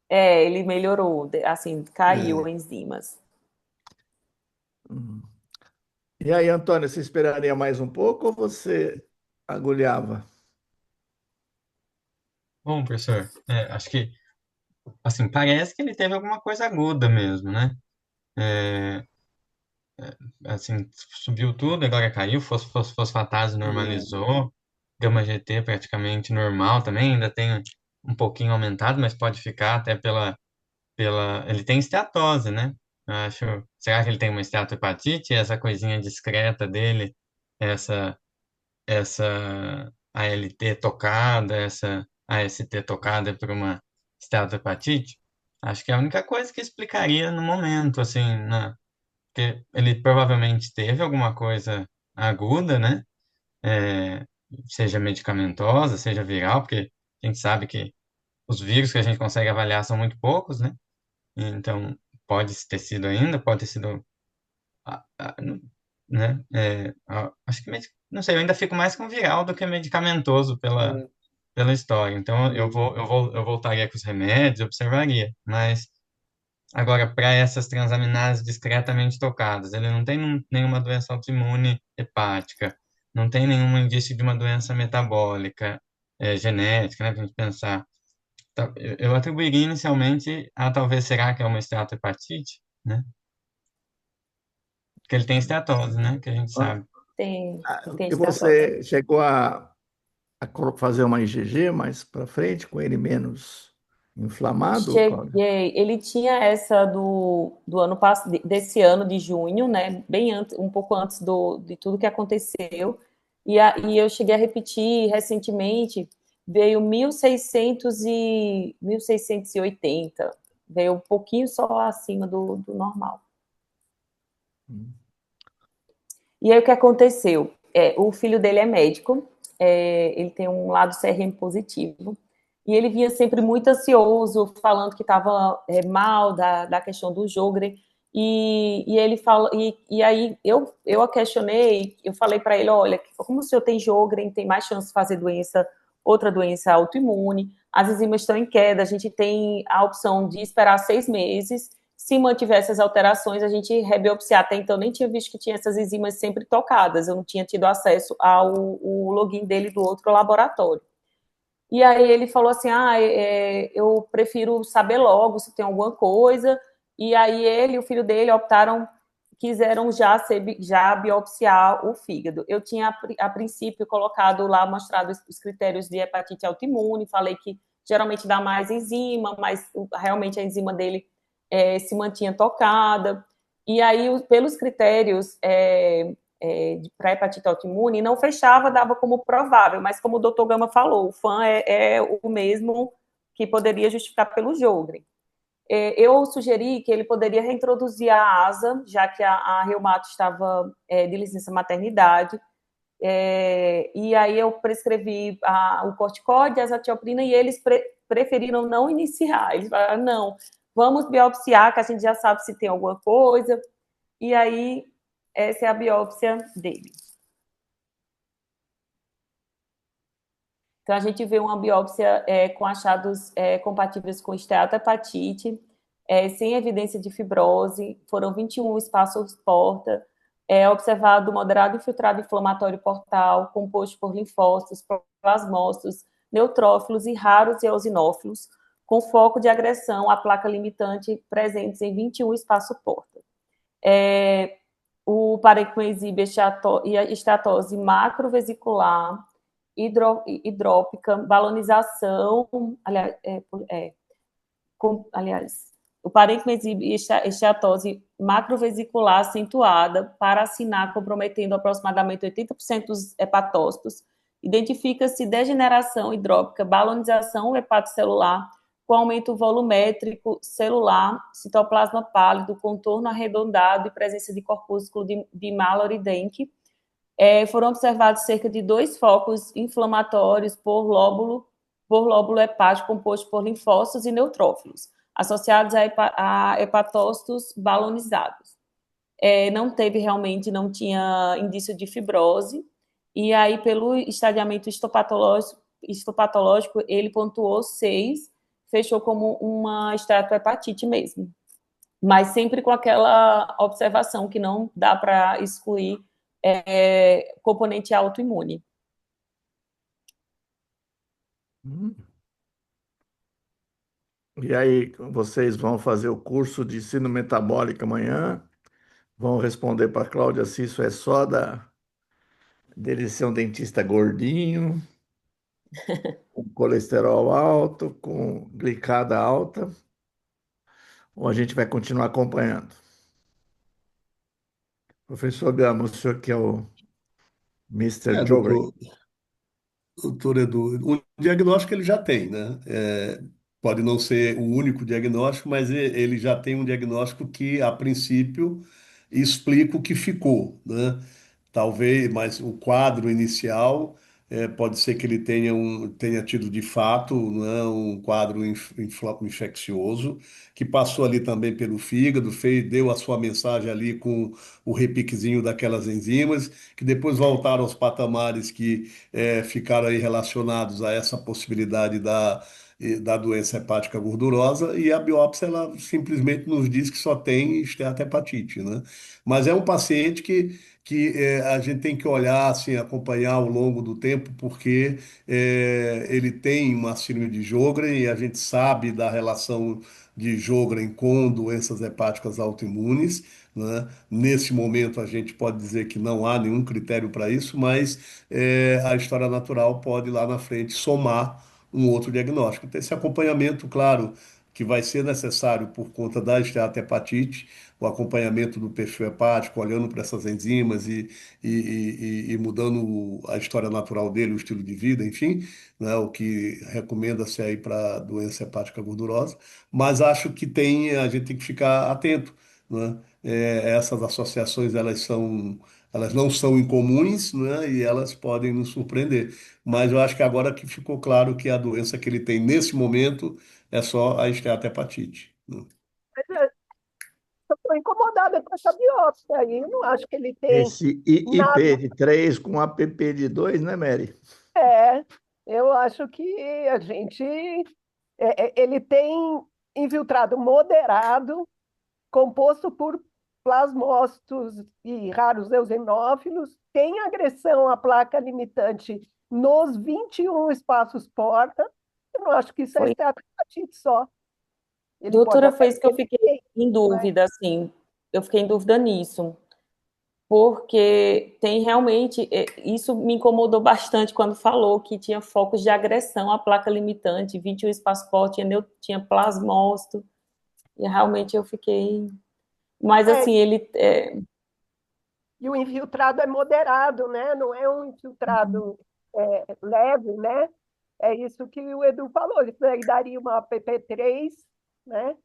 Ele melhorou, assim, caiu É. enzimas. Uhum. E aí, Antônio, você esperaria mais um pouco ou você agulhava? Bom, professor, acho que, assim, parece que ele teve alguma coisa aguda mesmo, né? É, assim, subiu tudo, agora caiu, fosfatase normalizou, gama GT praticamente normal também, ainda tem um pouquinho aumentado, mas pode ficar até ele tem esteatose, né? Acho, será que ele tem uma esteatohepatite? Essa coisinha discreta dele, essa essa ALT tocada, essa AST tocada por uma esteatohepatite? Acho que é a única coisa que explicaria no momento, assim, porque ele provavelmente teve alguma coisa aguda, né? É, seja medicamentosa, seja viral, porque a gente sabe que os vírus que a gente consegue avaliar são muito poucos, né? Então, pode ter sido ainda, pode ter sido, né? Acho que, não sei, eu ainda fico mais com viral do que medicamentoso pela história. Então, eu voltaria com os remédios, observaria. Mas, agora, para essas transaminases discretamente tocadas, ele não tem nenhuma doença autoimune hepática, não tem nenhum indício de uma doença metabólica, genética, né? Para a gente pensar. Então, eu atribuiria inicialmente a talvez será que é uma esteatohepatite, né? Porque ele tem esteatose, né? Que a gente sabe. Tem E esteatose. você chegou fazer uma IgG mais para frente, com ele menos inflamado, Cláudio? Cheguei. Ele tinha essa do ano passado, desse ano de junho, né? Bem antes, um pouco antes de tudo que aconteceu. E eu cheguei a repetir recentemente, veio 1.680. Veio um pouquinho só acima do normal. E aí o que aconteceu? O filho dele é médico, ele tem um lado CRM positivo, e ele vinha sempre muito ansioso, falando que estava mal da questão do Sjögren, e ele fala, e aí eu a questionei, eu falei para ele, olha, como o senhor tem Sjögren, tem mais chance de fazer outra doença autoimune, as enzimas estão em queda, a gente tem a opção de esperar 6 meses, se mantiver essas alterações, a gente rebiopsiar. Até então, nem tinha visto que tinha essas enzimas sempre tocadas, eu não tinha tido acesso ao login dele do outro laboratório. E aí ele falou assim, eu prefiro saber logo se tem alguma coisa, e aí ele e o filho dele quiseram já biopsiar o fígado. Eu tinha, a princípio, colocado lá, mostrado os critérios de hepatite autoimune, falei que geralmente dá mais enzima, mas realmente a enzima dele se mantinha tocada. E aí, pelos critérios para hepatite autoimune, não fechava, dava como provável, mas como o doutor Gama falou, o FAN é o mesmo que poderia justificar pelo Sjögren. Eu sugeri que ele poderia reintroduzir a ASA, já que a Reumato estava de licença maternidade, e aí eu prescrevi o corticóide, a azatioprina, e eles preferiram não iniciar. Eles falaram, não, vamos biopsiar, que a gente já sabe se tem alguma coisa, e aí essa é a biópsia dele. Então, a gente vê uma biópsia com achados compatíveis com esteatohepatite, sem evidência de fibrose, foram 21 espaços porta, observado moderado infiltrado inflamatório portal, composto por linfócitos, plasmócitos, neutrófilos e raros eosinófilos, com foco de agressão à placa limitante presentes em 21 espaço-porta. O parênquima exibe estatose macrovesicular, hidrópica, balonização, o parênquima exibe estatose macrovesicular acentuada para assinar, comprometendo aproximadamente 80% dos hepatócitos. Identifica-se degeneração hidrópica, balonização hepatocelular, com aumento volumétrico celular, citoplasma pálido, contorno arredondado e presença de corpúsculo de Mallory-Denk. Foram observados cerca de 2 focos inflamatórios por lóbulo hepático composto por linfócitos e neutrófilos, associados a hepatócitos balonizados. Não tinha indício de fibrose, e aí, pelo estadiamento histopatológico, ele pontuou 6, fechou como uma esteatohepatite mesmo. Mas sempre com aquela observação que não dá para excluir componente autoimune. E aí, vocês vão fazer o curso de ensino metabólico amanhã? Vão responder para a Cláudia se isso é só dele ser um dentista gordinho, com colesterol alto, com glicada alta, ou a gente vai continuar acompanhando? Professor Gama, o senhor que é o Mr. Jogre. Doutor Edu, o diagnóstico ele já tem, né? Pode não ser o único diagnóstico, mas ele já tem um diagnóstico que, a princípio, explica o que ficou, né? Talvez, mas o quadro inicial pode ser que ele tenha tido de fato, né, um quadro infeccioso, que passou ali também pelo fígado, deu a sua mensagem ali com o repiquezinho daquelas enzimas, que depois voltaram aos patamares que ficaram aí relacionados a essa possibilidade da doença hepática gordurosa, e a biópsia ela simplesmente nos diz que só tem esteatohepatite, né? Mas é um paciente que a gente tem que olhar, assim, acompanhar ao longo do tempo, porque ele tem uma síndrome de Sjögren e a gente sabe da relação de Sjögren com doenças hepáticas autoimunes, né? Nesse momento a gente pode dizer que não há nenhum critério para isso, mas a história natural pode lá na frente somar um outro diagnóstico. Então, esse acompanhamento, claro, que vai ser necessário por conta da esteatohepatite, o acompanhamento do perfil hepático, olhando para essas enzimas e mudando a história natural dele, o estilo de vida, enfim, né, o que recomenda-se aí para doença hepática gordurosa. Mas acho que a gente tem que ficar atento, né? Essas associações elas não são incomuns, né? E elas podem nos surpreender. Mas eu acho que agora que ficou claro que a doença que ele tem nesse momento é só a esteatohepatite, né? Eu estou incomodada com essa biópsia aí. Eu não acho que ele tem Esse IP nada. de 3 com APP de 2, né, Mary? Eu acho que a gente. Ele tem infiltrado moderado, composto por plasmócitos e raros eosinófilos, tem agressão à placa limitante nos 21 espaços porta. Eu não acho que isso é esteatohepatite só. Ele pode Doutora, até foi isso que eu ter, fiquei em dúvida, assim, eu fiquei em dúvida nisso, porque tem realmente, isso me incomodou bastante quando falou que tinha focos de agressão à placa limitante, 21 espaço-porta, tinha plasmócito, e realmente eu fiquei, mas assim, ele... e o infiltrado é moderado, né? Não é um infiltrado leve, né? É isso que o Edu falou. Isso aí daria uma PP3, né?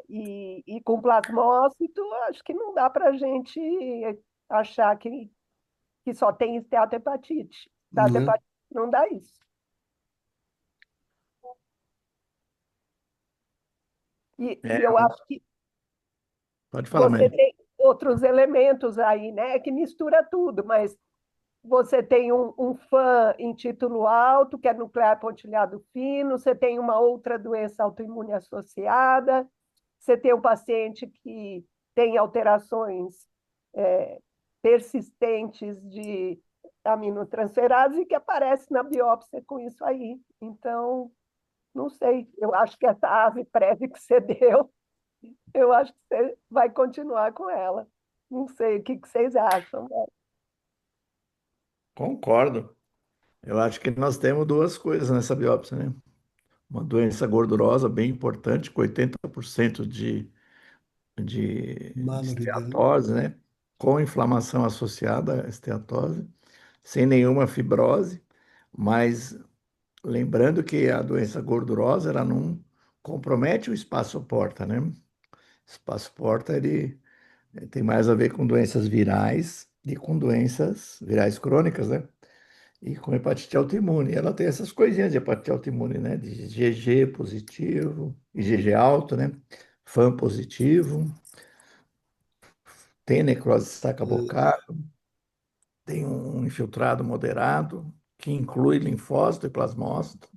E com plasmócito, acho que não dá para a gente achar que só tem esteatohepatite. Né? Esteatohepatite não dá isso. E eu acho que Pode falar, você Mary. tem outros elementos aí, né? Que mistura tudo, mas você tem um FAM em título alto, que é nuclear pontilhado fino, você tem uma outra doença autoimune associada, você tem um paciente que tem alterações persistentes de aminotransferase que aparece na biópsia com isso aí. Então, não sei, eu acho que essa ave prévia que você deu, eu acho que você vai continuar com ela. Não sei, o que vocês acham? Concordo. Eu acho que nós temos duas coisas nessa biópsia, né? Uma doença gordurosa bem importante, com 80% de Manoridão. esteatose, né? Com inflamação associada à esteatose, sem nenhuma fibrose, mas lembrando que a doença gordurosa, ela não compromete o espaço porta, né? O espaço porta, ele tem mais a ver com doenças virais e com doenças virais crônicas, né? E com hepatite autoimune. Ela tem essas coisinhas de hepatite autoimune, né? De IgG positivo, IgG alto, né? FAM positivo, tem necrose saca-bocal, tem um infiltrado moderado, que inclui linfócito e plasmócito.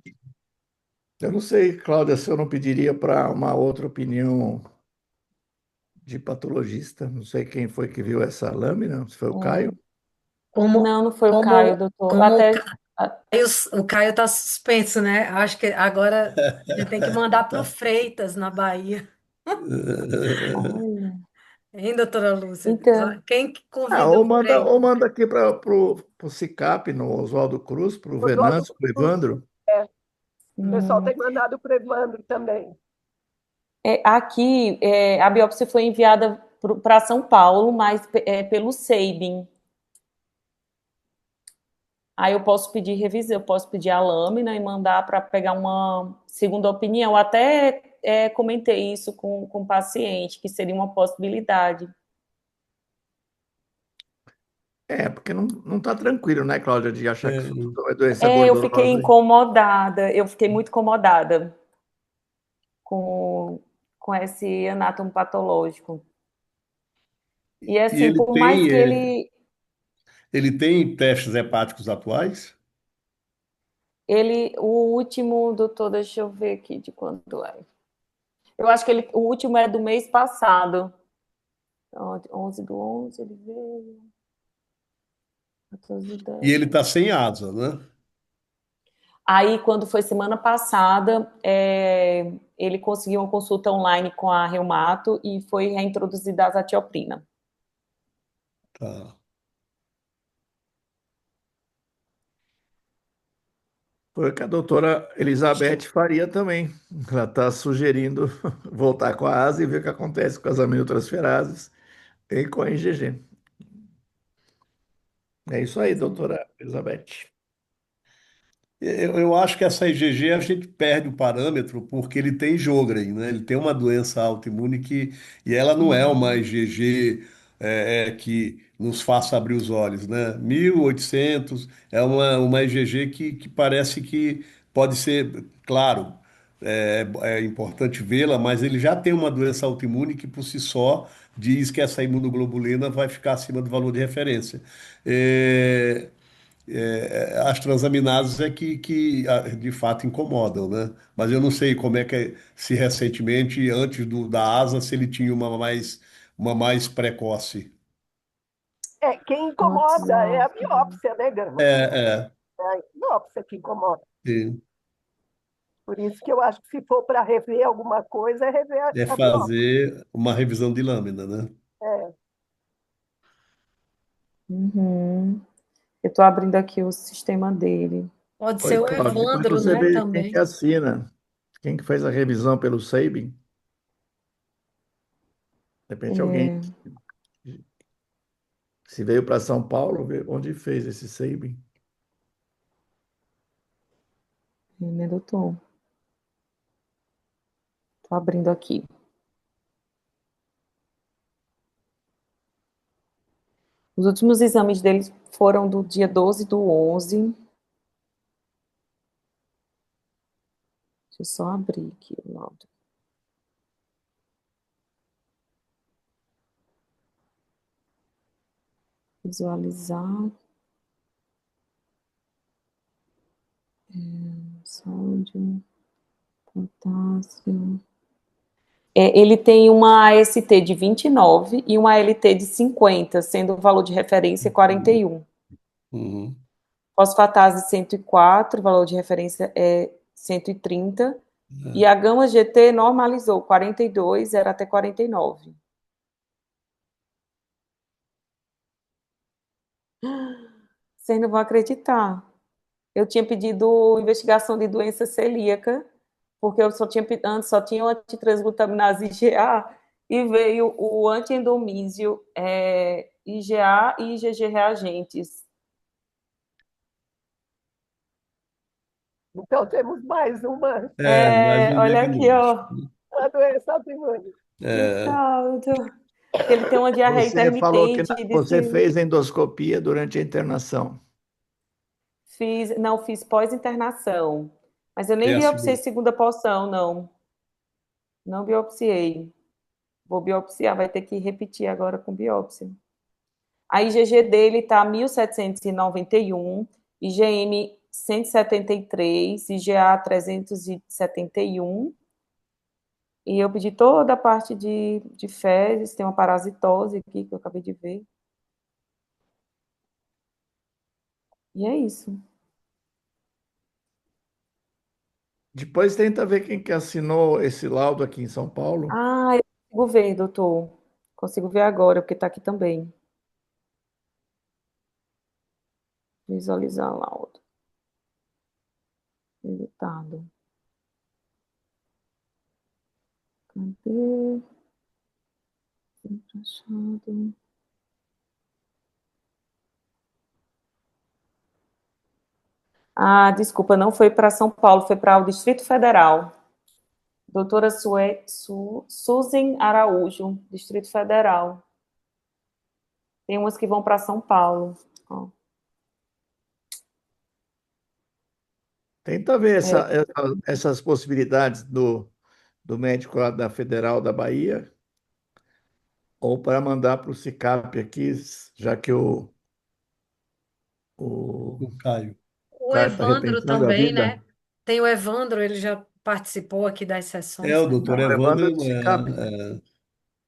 Eu não sei, Cláudia, se eu não pediria para uma outra opinião de patologista. Não sei quem foi que viu essa lâmina, se foi o É. Caio. Como, Não, não foi o Caio, como, doutor. como Até. o Caio está suspenso, né? Acho que agora a gente tem que mandar para o Freitas, na Bahia. Olha. Hein, doutora Lúcia? Então, Quem que Ah, convida o ou Freitas? manda aqui para o CICAP, no Oswaldo Cruz, para o Oswaldo Venâncio, para o Cruz, Evandro. o pessoal hum, tem mandado para o Evandro também. aqui a biópsia foi enviada para São Paulo, mas pelo SEIBM. Aí eu posso pedir revisão, eu posso pedir a lâmina e mandar para pegar uma segunda opinião. Eu até comentei isso com o paciente, que seria uma possibilidade. Porque não está tranquilo, né, Cláudia, de achar que É, isso tudo é doença Eu fiquei gordurosa. incomodada, eu fiquei muito incomodada com, com esse anátomo patológico. E e assim, por mais que ele tem testes hepáticos atuais? o último, doutor, deixa eu ver aqui de quando é. Eu acho que o último é do mês passado. 11/11, ele veio. 14 E ele 10. está sem asa, né? Aí, quando foi semana passada, ele conseguiu uma consulta online com a Reumato e foi reintroduzida a azatioprina. Tá. Foi o que a doutora Elizabeth faria também. Ela está sugerindo voltar com a asa e ver o que acontece com as aminotransferases e com a IgG. É isso aí, Pois é. doutora Elizabeth. Eu acho que essa IgG a gente perde o parâmetro porque ele tem Sjögren, né? Ele tem uma doença autoimune e ela não é uma IgG que nos faça abrir os olhos, né? 1800 é uma IgG que parece que pode ser, claro, é importante vê-la, mas ele já tem uma doença autoimune que por si só diz que essa imunoglobulina vai ficar acima do valor de referência. É, as transaminases de fato incomodam, né? Mas eu não sei como é que se recentemente, antes da asa, se ele tinha uma mais precoce. Quem Antes incomoda é da. a biópsia, né, Gama? É, É a biópsia que incomoda. é, Por isso que eu acho que se for para rever alguma coisa, é rever é a biópsia. fazer uma revisão de lâmina, né? É. Uhum. Eu estou abrindo aqui o sistema dele. Pode Oi, ser o Cláudio, depois Evandro, você né, vê quem que também. assina, quem que fez a revisão pelo SEIBM. De repente alguém se veio para São Paulo, vê onde fez esse SEIBM. Né, doutor? Estou abrindo aqui. Os últimos exames deles foram do dia 12/11. Deixa eu só abrir aqui o laudo. Visualizar. Sódio, potássio. Ele tem uma AST de 29 e uma ALT de 50, sendo o valor de referência 41. Uhum. Fosfatase 104, o valor de referência é 130. E É. a gama GT normalizou 42, era até 49. Vocês não vão acreditar. Eu tinha pedido investigação de doença celíaca, porque eu só tinha, antes só tinha o antitransglutaminase IgA, e veio o antiendomísio IgA e IgG reagentes. Então, temos mais Mais um Olha aqui, diagnóstico. ó, uma doença autoimune. o É, caldo. Ele tem uma diarreia Você falou que intermitente, você disse, fez endoscopia durante a internação. não fiz pós-internação, mas eu é nem a biopsiei segunda. segunda porção, não. Não biopsiei. Vou biopsiar, vai ter que repetir agora com biópsia. A IgG dele está 1.791, IgM 173, IgA 371. E eu pedi toda a parte de fezes, tem uma parasitose aqui que eu acabei de ver. E é isso. Depois tenta ver quem que assinou esse laudo aqui em São Paulo. Ah, eu consigo ver, doutor. Consigo ver agora, porque está aqui também. Visualizar laudo. Editado. Cadê? Sempre achado. Ah, desculpa, não foi para São Paulo, foi para o Distrito Federal. Doutora Suzy Araújo, Distrito Federal. Tem umas que vão para São Paulo. Ó, Tenta ver é, essas possibilidades do médico lá da Federal da Bahia, ou para mandar para o SICAP aqui, já que o O Caio. O Caio está Evandro repensando a também, vida. né? Tem o Evandro, ele já participou aqui das É, sessões o também. doutor O Evandro é Evandro do SICAP.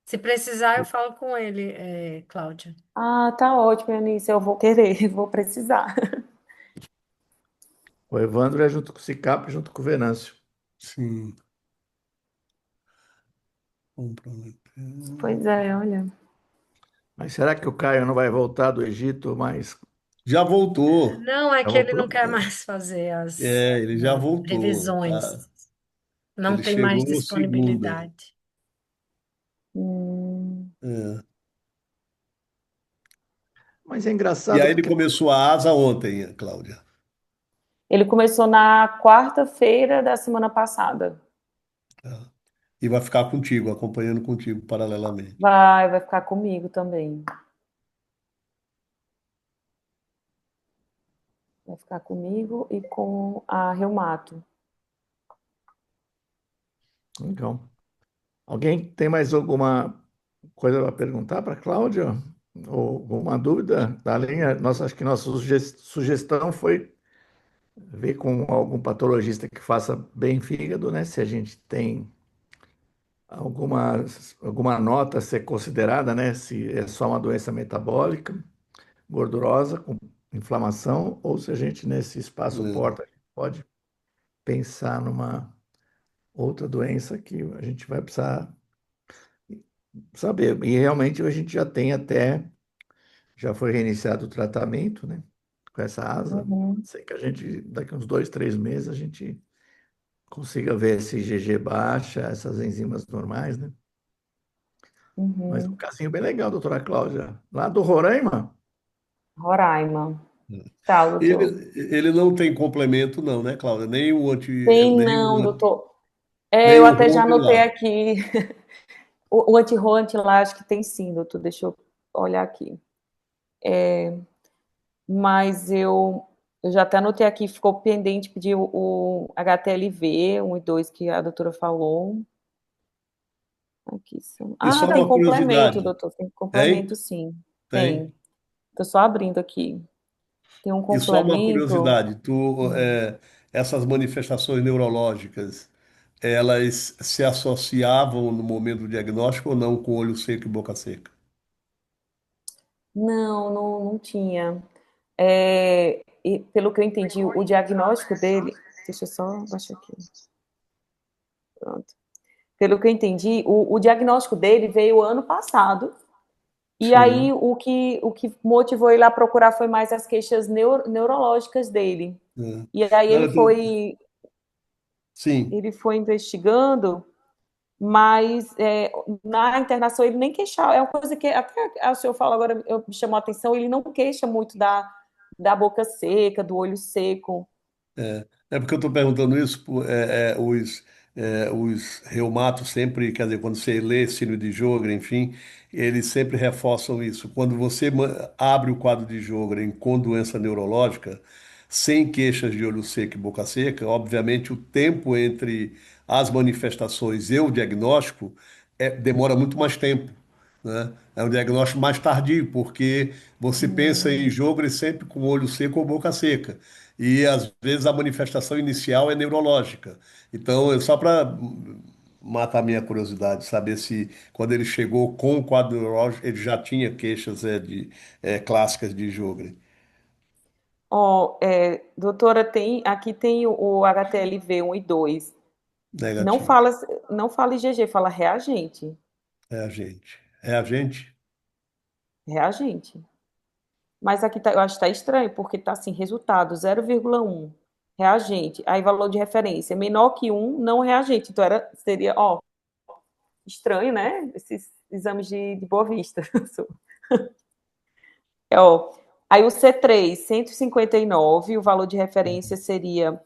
Se precisar, eu falo com ele, Cláudia. ah, tá ótimo, Eunice, eu vou querer, vou precisar. O Evandro é junto com o SICAP, junto com o Venâncio. sim. Comprometendo. Pois é, olha. Mas será que o Caio não vai voltar do Egito mais? Já voltou. Não, é Já que ele voltou? não quer mais fazer É, ele já voltou. revisões. Tá? Não Ele tem mais chegou no segunda. disponibilidade. Hum, É. Mas é E engraçado aí ele porque começou a asa ontem, Cláudia. ele começou na quarta-feira da semana passada. Tá? E vai ficar contigo, acompanhando contigo paralelamente. Vai ficar comigo também. Vai ficar comigo e com a Reumato. então, alguém tem mais alguma coisa para perguntar para a Cláudia? Ou alguma dúvida? Nossa, acho que nossa sugestão foi ver com algum patologista que faça bem fígado, né? Se a gente tem alguma nota a ser considerada, né? Se é só uma doença metabólica, gordurosa, com inflamação, ou se a gente, nesse espaço É. porta, pode pensar numa outra doença que a gente vai precisar saber. E realmente a gente já tem já foi reiniciado o tratamento, né? Com essa asa. Uhum, Sei que a gente, daqui uns 2, 3 meses, a gente consiga ver esse IgG baixa, essas enzimas normais, né? Mas um uhum. casinho bem legal, doutora Cláudia. Lá do Roraima, Roraima. Tá, doutor. Ele não tem complemento, não, né, Cláudia? Tem não, doutor. Nem Eu o até já Rony anotei lá. aqui. O anti-Roant lá, acho que tem sim, doutor. Deixa eu olhar aqui. Mas eu já até anotei aqui, ficou pendente pedir o HTLV, 1 e 2 que a doutora falou. Aqui são. E Ah, só tem uma complemento, curiosidade, doutor. Tem tem? complemento, sim. Tem. Tem. Estou só abrindo aqui. Tem um E só uma complemento. curiosidade, essas manifestações neurológicas, elas se associavam no momento do diagnóstico ou não com olho seco e boca seca? Não, não tinha. E pelo que eu entendi, o diagnóstico dele. Deixa eu só baixar aqui. Pronto. Pelo que eu entendi, o diagnóstico dele veio ano passado. E aí, Sim. o que motivou ele a procurar foi mais as queixas neurológicas dele. É. E aí Não, sim. ele foi investigando, mas na internação ele nem queixava. É uma coisa que até o senhor fala agora, me chamou a atenção, ele não queixa muito da boca seca, do olho seco. É porque eu estou perguntando isso, os reumatos sempre, quer dizer, quando você lê síndrome de Sjögren, enfim, eles sempre reforçam isso. Quando você abre o quadro de Sjögren com doença neurológica, sem queixas de olho seco e boca seca, obviamente o tempo entre as manifestações e o diagnóstico demora muito mais tempo, né? É um diagnóstico mais tardio, porque você pensa em Sjögren sempre com olho seco ou boca seca. E às vezes a manifestação inicial é neurológica. Então, é só para matar minha curiosidade, saber se quando ele chegou com o quadro neurológico, ele já tinha queixas clássicas de Sjögren. Doutora, aqui tem o HTLV 1 e 2. Não Negativo. fala, não fala IgG, fala reagente. É a gente. É a gente? Reagente. Mas aqui eu acho que está estranho, porque está assim, resultado 0,1, reagente. Aí valor de referência menor que 1, não reagente. Então seria, estranho, né? Esses exames de Boa Vista. Ó, aí o C3, 159, o valor de referência seria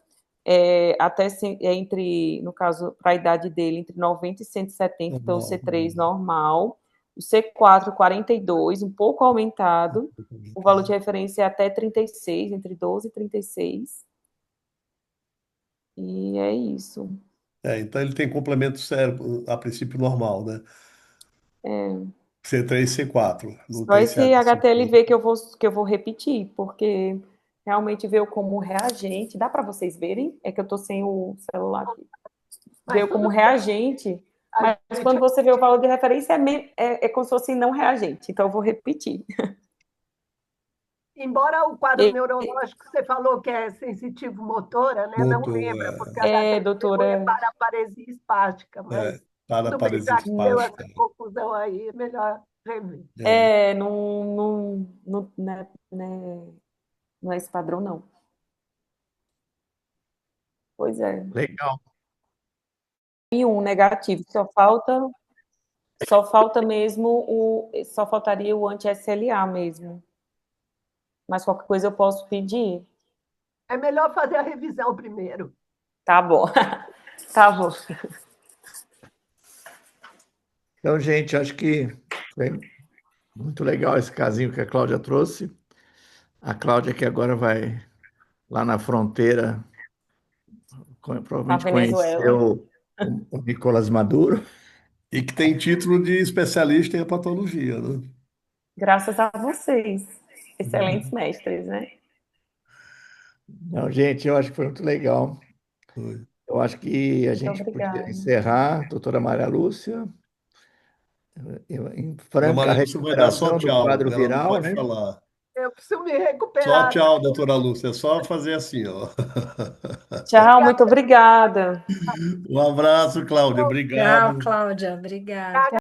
no caso, para a idade dele, entre 90 e 170, então o Normal. C3 normal. O C4, 42, um pouco aumentado. O valor de referência é até 36, entre 12 e 36. E é isso. Então ele tem complemento cérebro, a princípio normal, né? C3 e C4. Não Só tem esse CH5. HTLV que eu vou repetir, porque realmente veio como reagente. Dá para vocês verem? É que eu estou sem o celular aqui. Mas Veio como tudo bem. reagente, A mas gente- quando você vê o valor de referência, é como se fosse não reagente. Então, eu vou repetir. Embora o quadro neurológico, você falou que é sensitivo motora, né? Não Motor, lembra, porque a HTLV é Doutora. para paresia espástica, mas para tudo bem, paralisia já que deu essa espástica. confusão aí, é melhor rever. Não é esse padrão, não. Pois é. Legal. E um negativo, só faltaria o anti-SLA mesmo. Mas qualquer coisa eu posso pedir. É melhor fazer a revisão primeiro. Tá bom. Tá bom. Então, gente, acho que foi muito legal esse casinho que a Cláudia trouxe. A Cláudia que agora vai lá na fronteira, Na provavelmente Venezuela. conheceu o Nicolás Maduro. E que tem título de especialista em hepatologia, né? Graças a vocês. Excelentes mestres, né? Não, gente, eu acho que foi muito legal. Foi. Eu acho que a Muito gente podia obrigada. encerrar, doutora Maria Lúcia, em A franca Maria Lúcia vai dar só recuperação do tchau, quadro ela não viral, pode né? falar. Eu preciso me Só recuperar. tchau, doutora Lúcia, é só fazer assim, ó. Tchau, muito obrigada. Um abraço, Cláudia, Tchau, obrigado. Cláudia. Obrigada.